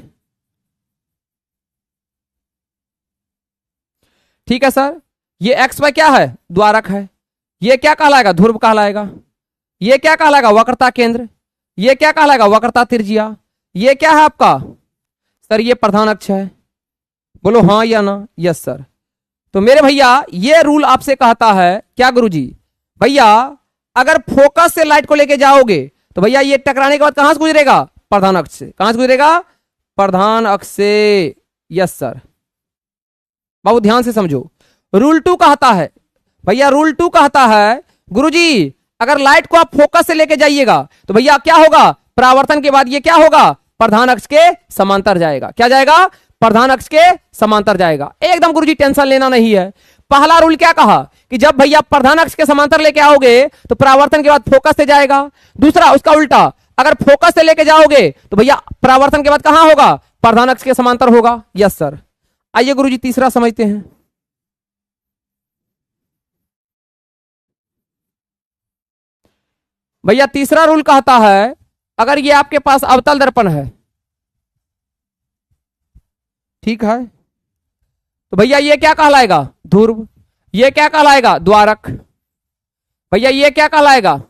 ठीक है सर, ये एक्स वाई क्या है, द्वारक है, ये क्या कहलाएगा, ध्रुव कहलाएगा, ये क्या कहलाएगा, वक्रता केंद्र, ये क्या कहलाएगा, वक्रता त्रिज्या, ये क्या है आपका सर, ये प्रधान अक्ष है। बोलो हाँ या ना, यस सर। तो मेरे भैया ये रूल आपसे कहता है क्या गुरुजी, भैया अगर फोकस से लाइट को लेके जाओगे तो भैया ये टकराने के बाद कहां से गुजरेगा, प्रधान अक्ष से। कहां से गुजरेगा, प्रधान अक्ष से, यस सर। बाबू ध्यान से समझो, रूल 2 कहता है, भैया रूल 2 कहता है गुरुजी अगर लाइट को आप फोकस से लेके जाइएगा तो भैया क्या होगा, परावर्तन के बाद ये क्या होगा, प्रधान अक्ष के समांतर जाएगा। क्या जाएगा, प्रधान अक्ष के समांतर जाएगा। एकदम गुरुजी टेंशन लेना नहीं है। पहला रूल क्या कहा कि जब भैया प्रधान अक्ष के समांतर लेके आओगे तो परावर्तन के बाद फोकस से जाएगा। दूसरा उसका उल्टा, अगर फोकस से लेके जाओगे तो भैया परावर्तन के बाद कहां होगा, प्रधान अक्ष के समांतर होगा। Yes sir. आइए गुरुजी तीसरा समझते हैं। भैया तीसरा रूल कहता है अगर ये आपके पास अवतल दर्पण है, ठीक है, तो भैया ये क्या कहलाएगा, ध्रुव, ये क्या कहलाएगा, द्वारक, भैया ये क्या कहलाएगा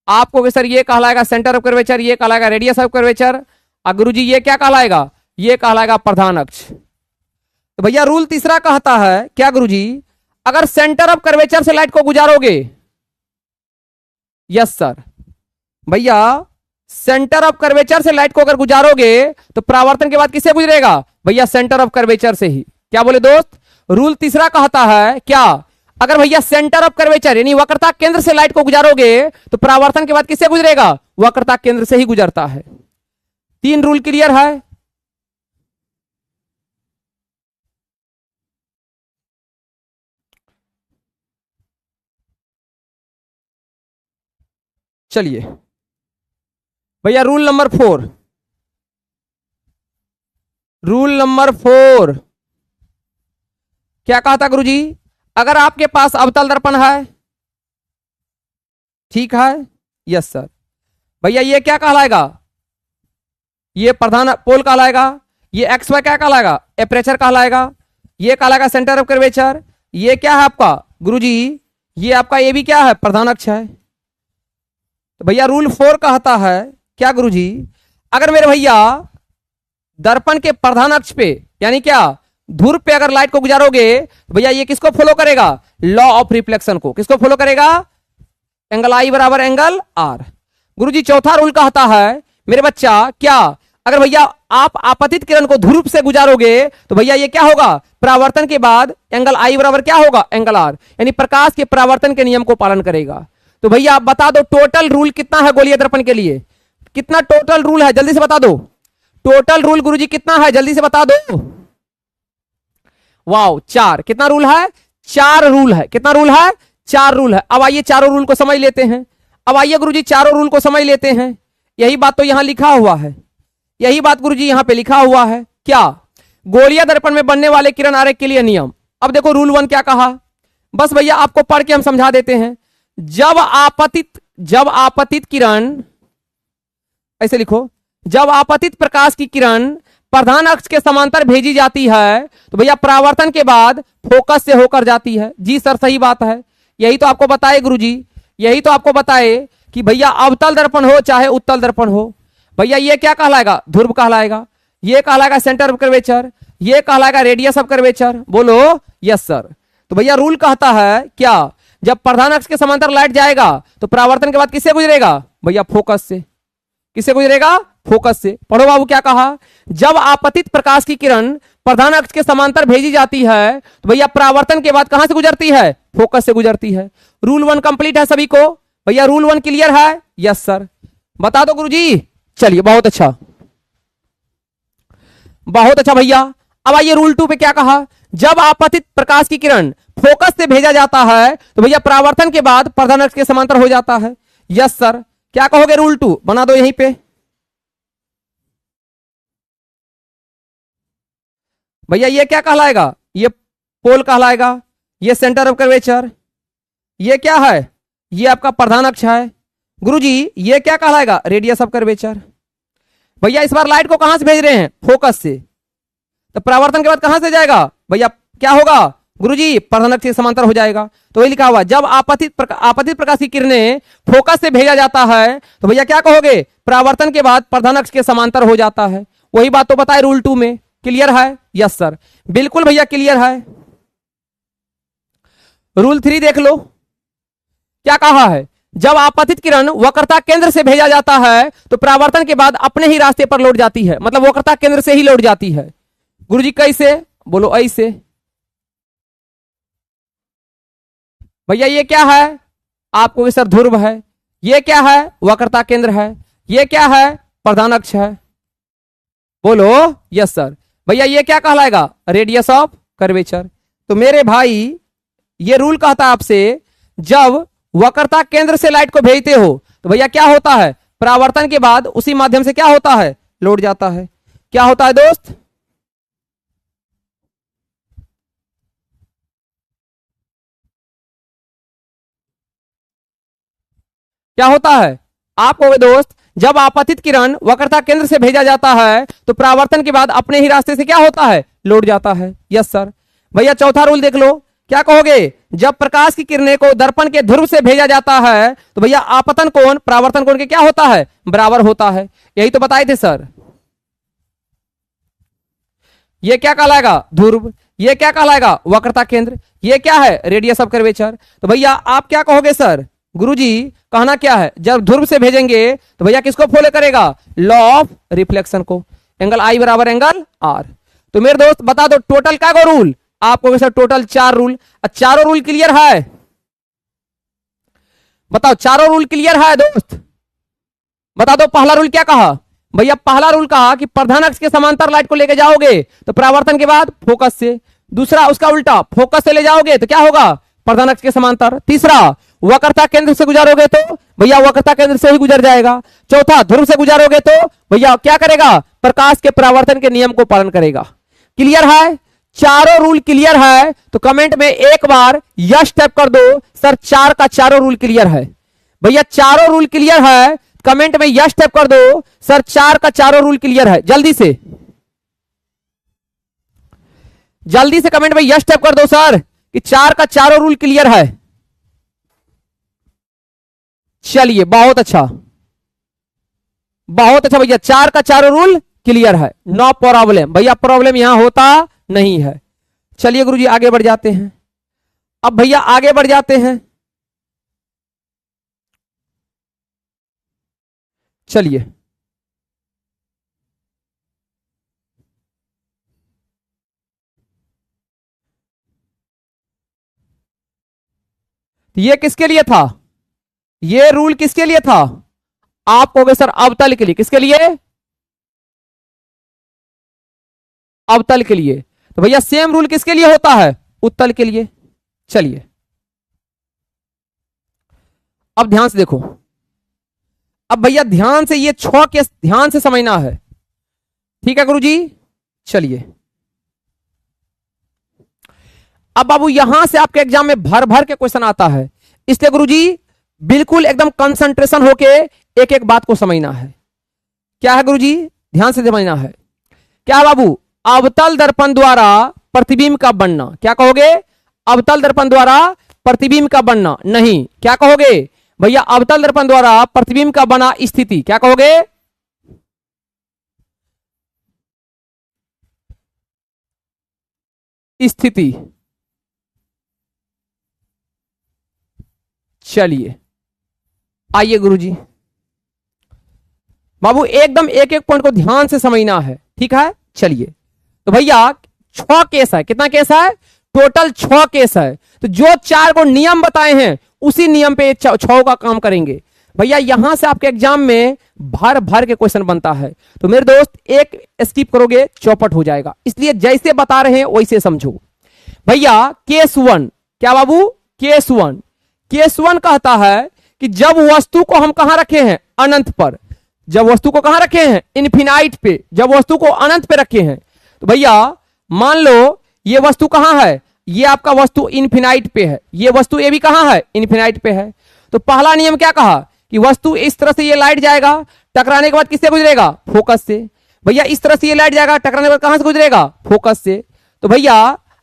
आपको, सर ये कहलाएगा सेंटर ऑफ कर्वेचर, ये कहलाएगा रेडियस ऑफ कर्वेचर, और गुरुजी ये क्या कहलाएगा, ये कहलाएगा प्रधान अक्ष। तो भैया रूल तीसरा कहता है क्या गुरुजी, अगर सेंटर ऑफ कर्वेचर से लाइट को गुजारोगे, यस सर, भैया सेंटर ऑफ कर्वेचर से लाइट को अगर गुजारोगे तो परावर्तन के बाद किससे गुजरेगा, भैया सेंटर ऑफ कर्वेचर से ही। क्या बोले दोस्त, रूल तीसरा कहता है क्या, अगर भैया सेंटर ऑफ कर्वेचर यानी वक्रता केंद्र से लाइट को गुजारोगे तो परावर्तन के बाद किससे गुजरेगा, वक्रता केंद्र से ही गुजरता है। 3 रूल क्लियर है। चलिए भैया रूल नंबर 4, रूल नंबर 4 क्या कहा था गुरुजी, अगर आपके पास अवतल दर्पण है, ठीक है, यस सर, भैया ये क्या कहलाएगा, ये प्रधान पोल कहलाएगा, ये एक्स वाई क्या कहलाएगा, एपरेचर कहलाएगा, ये कहलाएगा सेंटर ऑफ कर्वेचर, ये क्या है आपका गुरुजी, ये आपका ये भी क्या है, प्रधान अक्ष है। तो भैया रूल 4 कहता है क्या गुरुजी, अगर मेरे भैया दर्पण के प्रधान अक्ष पे यानी क्या ध्रुव पे अगर लाइट को गुजारोगे तो भैया ये किसको फॉलो करेगा, लॉ ऑफ रिफ्लेक्शन को। किसको फॉलो करेगा, एंगल आई बराबर एंगल आर। गुरुजी चौथा रूल कहता है मेरे बच्चा क्या, अगर भैया आप आपतित किरण को ध्रुव से गुजारोगे तो भैया ये क्या होगा, परावर्तन के बाद एंगल आई बराबर क्या होगा, एंगल आर, यानी प्रकाश के परावर्तन के नियम को पालन करेगा। तो भैया आप बता दो टोटल रूल कितना है गोलीय दर्पण के लिए, कितना टोटल रूल है, जल्दी से बता दो। टोटल रूल गुरुजी कितना है, जल्दी से बता दो। वाओ 4, कितना रूल है, 4 रूल है। कितना रूल है, 4 रूल है। अब आइए चारों रूल को समझ लेते हैं। अब आइए गुरुजी चारों रूल को समझ लेते हैं। यही बात तो यहां लिखा हुआ है, यही बात गुरुजी यहां पे लिखा हुआ है क्या, गोलीय दर्पण में बनने वाले किरण आरेख के लिए नियम। अब देखो रूल 1 क्या कहा, बस भैया आपको पढ़ के हम समझा देते हैं। जब आपतित किरण, ऐसे लिखो, जब आपतित प्रकाश की किरण प्रधान अक्ष के समांतर भेजी जाती है तो भैया परावर्तन के बाद फोकस से होकर जाती है। जी सर सही बात है, यही तो आपको बताए गुरुजी, यही तो आपको बताए कि भैया अवतल दर्पण हो चाहे उत्तल दर्पण हो, भैया ये क्या कहलाएगा, ध्रुव कहलाएगा, ये कहलाएगा सेंटर ऑफ कर्वेचर, ये कहलाएगा रेडियस ऑफ कर्वेचर। बोलो यस सर। तो भैया रूल कहता है क्या, जब प्रधान अक्ष के समांतर लाइट जाएगा तो परावर्तन के बाद किससे गुजरेगा, भैया फोकस से। किससे गुजरेगा, फोकस से। पढ़ो बाबू क्या कहा, जब आपतित प्रकाश की किरण प्रधान अक्ष के समांतर भेजी जाती है तो भैया परावर्तन के बाद कहां से गुजरती है, फोकस से गुजरती है। रूल 1 कंप्लीट है सभी को, भैया रूल 1 क्लियर है, यस सर। बता दो गुरुजी, चलिए बहुत अच्छा, बहुत अच्छा भैया। अब आइए रूल 2 पे क्या कहा, जब आपतित प्रकाश की किरण फोकस से भेजा जाता है तो भैया परावर्तन के बाद प्रधान अक्ष के समांतर हो जाता है। Yes sir. क्या कहोगे रूल 2, बना दो यहीं पे। भैया ये क्या कहलाएगा, ये पोल कहलाएगा, ये सेंटर ऑफ कर्वेचर, ये क्या है, ये आपका प्रधान अक्ष है। गुरुजी ये क्या कहलाएगा? Radius of curvature. भैया इस बार लाइट को कहां से भेज रहे हैं? फोकस से। तो परावर्तन के बाद कहां से जाएगा भैया? क्या होगा गुरुजी? प्रधान अक्ष के समांतर हो जाएगा। तो वही लिखा हुआ, जब आपतित प्रकाश की किरणें फोकस से भेजा जाता है तो भैया क्या कहोगे? परावर्तन के बाद प्रधान अक्ष के समांतर हो जाता है। वही बात तो बताए रूल 2 में। क्लियर है? यस सर, बिल्कुल भैया क्लियर है। रूल 3 देख लो, क्या कहा है? जब आपतित किरण वक्रता केंद्र से भेजा जाता है तो परावर्तन के बाद अपने ही रास्ते पर लौट जाती है, मतलब वक्रता केंद्र से ही लौट जाती है। गुरुजी कैसे? बोलो ऐसे। भैया ये क्या है? आपको सर ध्रुव है। ये क्या है? वक्रता केंद्र है। ये क्या है? प्रधान अक्ष है। बोलो यस सर। भैया ये क्या कहलाएगा? Radius of curvature. तो मेरे भाई ये रूल कहता है आपसे, जब वक्रता केंद्र से लाइट को भेजते हो तो भैया क्या होता है? परावर्तन के बाद उसी माध्यम से क्या होता है? लौट जाता है। क्या होता है दोस्त? क्या होता है? आप कहोगे दोस्त, जब आपतित किरण वक्रता केंद्र से भेजा जाता है तो परावर्तन के बाद अपने ही रास्ते से क्या होता है? लौट जाता है। Yes sir. भैया चौथा रूल देख लो, क्या कहोगे? जब प्रकाश की किरणें को दर्पण के ध्रुव से भेजा जाता है तो भैया आपतन कोण परावर्तन कोण के क्या होता है? बराबर होता है। यही तो बताए थे सर। ये क्या कहलाएगा? ध्रुव। ये क्या कहलाएगा? वक्रता केंद्र। ये क्या है? Radius of curvature. तो भैया आप क्या कहोगे सर? गुरुजी कहना क्या है? जब ध्रुव से भेजेंगे तो भैया किसको फॉलो करेगा? लॉ ऑफ रिफ्लेक्शन को। एंगल आई बराबर एंगल आर। तो मेरे दोस्त बता दो टोटल क्या को रूल? आपको सर टोटल 4 रूल। चारों रूल क्लियर है? बताओ चारों रूल क्लियर है दोस्त? बता दो पहला रूल क्या कहा? भैया पहला रूल कहा कि प्रधान अक्ष के समांतर लाइट को लेके जाओगे तो परावर्तन के बाद फोकस से। दूसरा उसका उल्टा, फोकस से ले जाओगे तो क्या होगा? प्रधान अक्ष के समांतर। तीसरा वक्रता केंद्र से गुजारोगे तो भैया वक्रता केंद्र से ही गुजर जाएगा। चौथा ध्रुव से गुजारोगे तो भैया क्या करेगा? प्रकाश के परावर्तन के नियम को पालन करेगा। क्लियर है? चारों रूल क्लियर है तो कमेंट में एक बार यस टाइप कर दो सर, 4 का चारों रूल क्लियर है। भैया चारों रूल क्लियर है, कमेंट में यस टाइप कर दो सर, 4 का चारों रूल क्लियर है। जल्दी से कमेंट में यस टाइप कर दो सर कि 4 का चारों रूल क्लियर है। चलिए बहुत अच्छा, बहुत अच्छा भैया, 4 का चारों रूल क्लियर है। नो प्रॉब्लम भैया, प्रॉब्लम यहां होता नहीं है। चलिए गुरुजी आगे बढ़ जाते हैं। अब भैया आगे बढ़ जाते हैं। चलिए ये किसके लिए था? ये रूल किसके लिए था? आप कहोगे सर अवतल के लिए। किसके लिए? अवतल के लिए। तो भैया सेम रूल किसके लिए होता है? उत्तल के लिए। चलिए अब ध्यान से देखो। अब भैया ध्यान से ये 6 केस ध्यान से समझना है। ठीक है गुरुजी? चलिए अब बाबू यहां से आपके एग्जाम में भर भर के क्वेश्चन आता है, इसलिए गुरुजी बिल्कुल एकदम कंसंट्रेशन होके एक एक बात को समझना है। क्या है गुरुजी? ध्यान से समझना है। क्या है बाबू? अवतल दर्पण द्वारा प्रतिबिंब का बनना। क्या कहोगे? अवतल दर्पण द्वारा प्रतिबिंब का बनना। नहीं, क्या कहोगे भैया? अवतल दर्पण द्वारा प्रतिबिंब का बना स्थिति। क्या कहोगे? स्थिति। चलिए आइए गुरुजी, बाबू एकदम एक एक पॉइंट को ध्यान से समझना है। ठीक है? चलिए तो भैया 6 केस है। कितना केस है? टोटल 6 केस है। तो जो 4 को नियम बताए हैं उसी नियम पे 6 का काम करेंगे। भैया यहां से आपके एग्जाम में भर भर के क्वेश्चन बनता है। तो मेरे दोस्त एक स्किप करोगे चौपट हो जाएगा, इसलिए जैसे बता रहे हैं वैसे समझो। भैया केस 1 क्या बाबू? केस 1 कहता है कि जब वस्तु को हम कहां रखे हैं? अनंत पर। जब वस्तु को कहां रखे हैं? इन्फिनाइट पे। जब वस्तु को अनंत पे रखे हैं तो भैया मान लो ये वस्तु कहां है? ये आपका वस्तु इन्फिनाइट पे है। ये वस्तु ये भी कहां है? इन्फिनाइट पे है। तो पहला नियम क्या कहा कि वस्तु इस तरह से ये लाइट जाएगा, टकराने के बाद किससे गुजरेगा? फोकस से। भैया इस तरह से ये लाइट जाएगा, टकराने के बाद कहां से गुजरेगा? फोकस से। तो भैया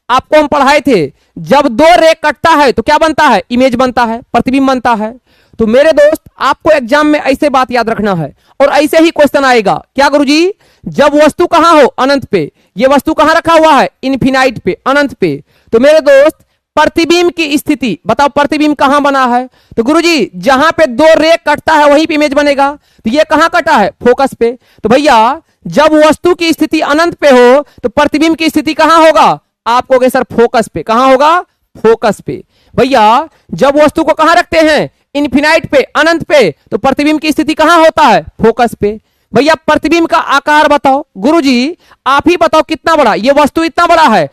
आपको हम पढ़ाए थे जब दो रे कटता है तो क्या बनता है? इमेज बनता है, प्रतिबिंब बनता है। तो मेरे दोस्त आपको एग्जाम में ऐसे बात याद रखना है और ऐसे ही क्वेश्चन आएगा। क्या गुरुजी? जब वस्तु कहां हो? अनंत पे। ये वस्तु कहां रखा हुआ है? इन्फिनाइट पे, अनंत पे। तो मेरे दोस्त प्रतिबिंब की स्थिति बताओ, प्रतिबिंब कहां बना है? तो गुरुजी जहां पे दो रे कटता है वहीं पे इमेज बनेगा। तो ये कहां कटा है? फोकस पे। तो भैया जब वस्तु की स्थिति अनंत पे हो तो प्रतिबिंब की स्थिति कहां होगा? आप कहोगे सर फोकस पे। कहां होगा? फोकस पे। भैया जब वस्तु को कहां रखते हैं? इन्फिनाइट पे, अनंत पे, तो प्रतिबिंब की स्थिति कहां होता है? फोकस पे। भैया प्रतिबिंब का आकार बताओ। गुरुजी आप ही बताओ कितना बड़ा? ये वस्तु इतना बड़ा है,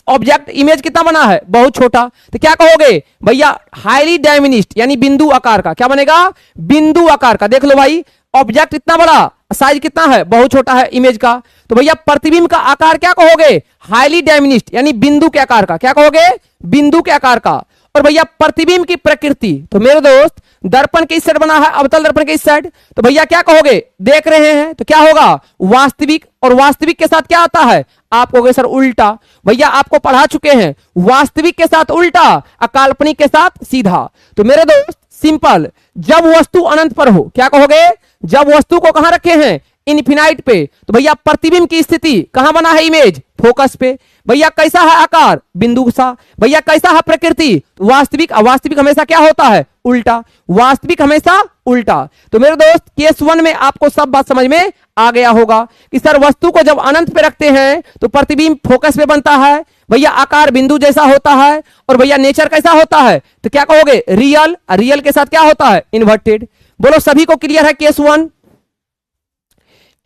ऑब्जेक्ट इमेज कितना बना है? बहुत छोटा। तो क्या कहोगे? भैया हाईली डायमिनिस्ड यानी बिंदु आकार का। क्या बनेगा? बिंदु आकार का। देख लो भाई, ऑब्जेक्ट इतना बड़ा, साइज कितना है? बहुत छोटा है इमेज का। तो भैया प्रतिबिंब का आकार क्या कहोगे? हाईली डायमिनिस्ड यानी बिंदु के आकार का। क्या कहोगे? बिंदु के आकार का। और भैया प्रतिबिंब की प्रकृति, तो मेरे दोस्त दर्पण के इस साइड बना है, अवतल दर्पण के इस साइड। तो भैया क्या कहोगे? देख रहे हैं तो क्या होगा? वास्तविक। और वास्तविक के साथ क्या आता है? आप कहोगे सर उल्टा। भैया आपको पढ़ा चुके हैं वास्तविक के साथ उल्टा, अकाल्पनिक के साथ सीधा। तो मेरे दोस्त सिंपल, जब वस्तु अनंत पर हो क्या कहोगे? जब वस्तु को कहां रखे हैं? इन्फिनाइट पे। तो भैया प्रतिबिंब की स्थिति कहां बना है? इमेज फोकस पे। भैया कैसा है आकार? बिंदु सा। भैया कैसा है प्रकृति? वास्तविक। वास्तविक हमेशा क्या होता है? उल्टा। वास्तविक हमेशा उल्टा। तो मेरे दोस्त केस 1 में आपको सब बात समझ में आ गया होगा कि सर वस्तु को जब अनंत पे रखते हैं तो प्रतिबिंब फोकस पे बनता है। भैया आकार बिंदु जैसा होता है। और भैया नेचर कैसा होता है? तो क्या कहोगे? रियल। रियल के साथ क्या होता है? इन्वर्टेड। बोलो सभी को क्लियर है केस 1?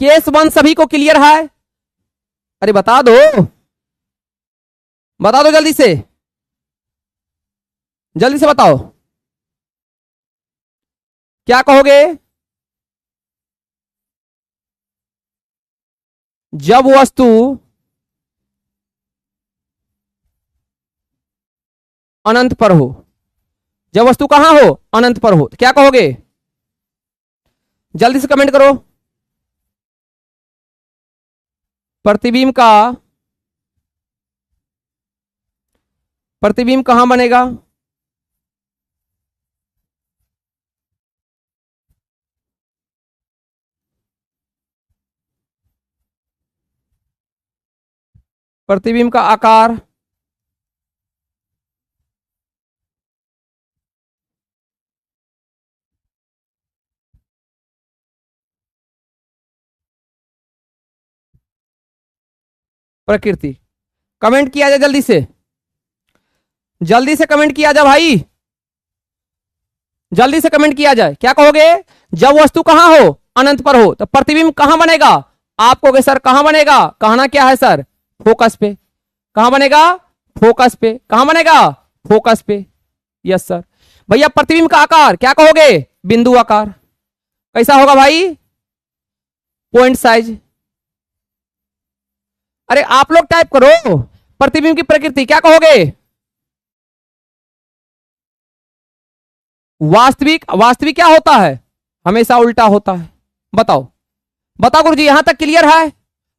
केस 1 सभी को क्लियर है? अरे बता दो, बता दो जल्दी से, जल्दी से बताओ क्या कहोगे? जब वस्तु अनंत पर हो, जब वस्तु कहां हो? अनंत पर हो, तो क्या कहोगे? जल्दी से कमेंट करो। प्रतिबिंब कहां बनेगा? प्रतिबिंब का आकार प्रकृति। कमेंट किया जाए जल्दी से, जल्दी से कमेंट किया जाए भाई, जल्दी से कमेंट किया जाए। क्या कहोगे? जब वस्तु कहां हो? अनंत पर हो, तो प्रतिबिंब कहां बनेगा? आप कहोगे सर कहां बनेगा? कहना क्या है सर? फोकस पे। कहां बनेगा? फोकस पे। कहां बनेगा? फोकस पे। Yes sir. भैया प्रतिबिंब का आकार क्या कहोगे? बिंदु आकार। कैसा होगा भाई? Point size. अरे आप लोग टाइप करो। प्रतिबिंब की प्रकृति क्या कहोगे? वास्तविक। वास्तविक क्या होता है? हमेशा उल्टा होता है। बताओ, बताओ गुरुजी, यहां तक क्लियर है?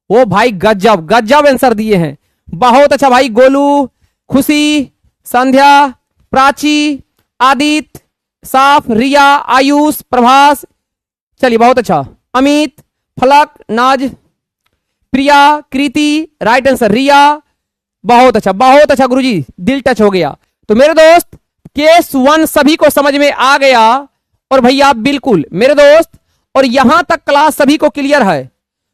ओ भाई गजब गजब आंसर दिए हैं, बहुत अच्छा भाई। गोलू, खुशी, संध्या, प्राची, आदित्य, साफ, रिया, आयुष, प्रभास, चलिए बहुत अच्छा। अमित, फलक, नाज, प्रिया, कृति, राइट आंसर रिया, बहुत अच्छा गुरुजी, दिल टच हो गया। तो मेरे दोस्त केस 1 सभी को समझ में आ गया। और भैया बिल्कुल मेरे दोस्त, और यहां तक क्लास सभी को क्लियर है?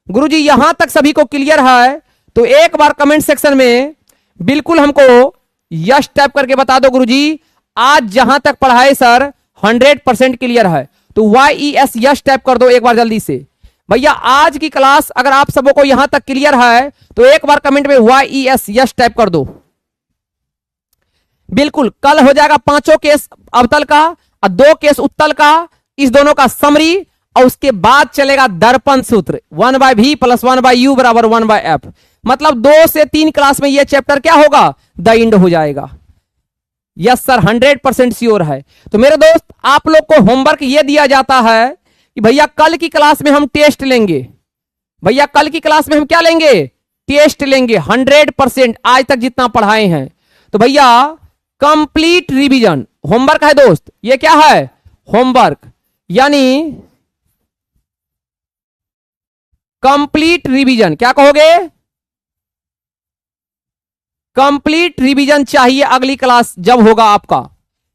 गुरुजी यहां तक सभी को क्लियर है? तो एक बार कमेंट सेक्शन में बिल्कुल हमको यस टाइप करके बता दो गुरुजी, आज जहां तक पढ़ाए सर 100% क्लियर है। तो YES यस टाइप कर दो एक बार जल्दी से। भैया आज की क्लास अगर आप सबों को यहां तक क्लियर है तो एक बार कमेंट में YES यस टाइप कर दो। बिल्कुल कल हो जाएगा 5 केस अवतल का और 2 केस उत्तल का, इस दोनों का समरी, और उसके बाद चलेगा दर्पण सूत्र 1/v + 1/u = 1/f। मतलब 2 से 3 क्लास में यह चैप्टर क्या होगा? द एंड हो जाएगा। यस सर 100% श्योर है। तो मेरे दोस्त आप लोग को होमवर्क ये दिया जाता है कि भैया कल की क्लास में हम टेस्ट लेंगे, भैया कल की क्लास में हम क्या लेंगे, टेस्ट लेंगे 100% आज तक जितना पढ़ाए हैं। तो भैया कंप्लीट रिवीजन होमवर्क है दोस्त, ये क्या है होमवर्क, यानी कंप्लीट रिवीजन, क्या कहोगे कंप्लीट रिवीजन चाहिए अगली क्लास जब होगा आपका,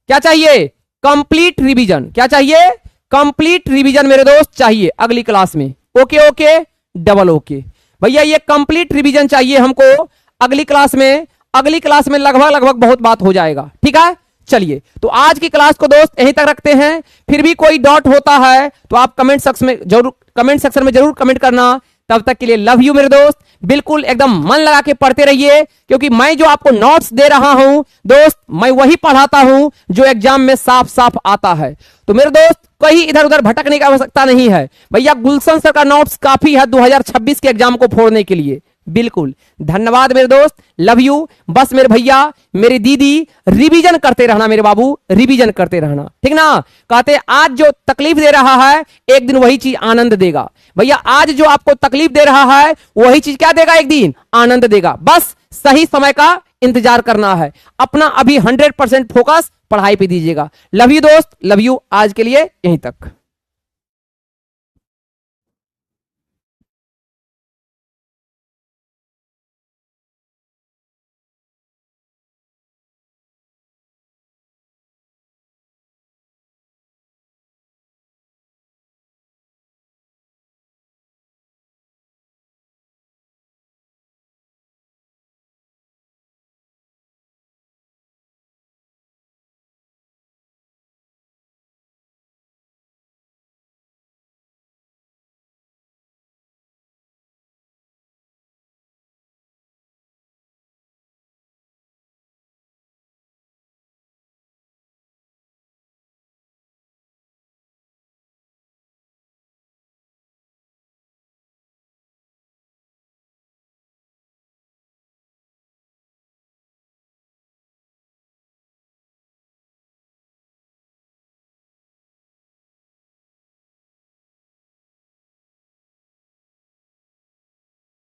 क्या चाहिए कंप्लीट रिवीजन, क्या चाहिए कंप्लीट रिवीजन मेरे दोस्त चाहिए अगली क्लास में। ओके ओके डबल ओके भैया ये कंप्लीट रिवीजन चाहिए हमको अगली क्लास में, अगली क्लास में लगभग लगभग बहुत बात हो जाएगा, ठीक है। चलिए तो आज की क्लास को दोस्त यहीं तक रखते हैं, फिर भी कोई डाउट होता है तो आप कमेंट सेक्शन में जरूर कमेंट करना। तब तक के लिए लव यू मेरे दोस्त, बिल्कुल एकदम मन लगा के पढ़ते रहिए, क्योंकि मैं जो आपको नोट्स दे रहा हूं दोस्त मैं वही पढ़ाता हूं जो एग्जाम में साफ साफ आता है। तो मेरे दोस्त कहीं इधर उधर भटकने की आवश्यकता नहीं है भैया, गुलशन सर का नोट्स काफी है 2026 के एग्जाम को फोड़ने के लिए। बिल्कुल धन्यवाद मेरे दोस्त, लव यू। बस मेरे भैया मेरी दीदी रिवीजन करते रहना मेरे बाबू, रिवीजन करते रहना, ठीक ना। कहते आज जो तकलीफ दे रहा है एक दिन वही चीज आनंद देगा भैया, आज जो आपको तकलीफ दे रहा है वही चीज क्या देगा, एक दिन आनंद देगा। बस सही समय का इंतजार करना है, अपना अभी 100% फोकस पढ़ाई पे दीजिएगा। लव यू दोस्त, लव यू। आज के लिए यहीं तक।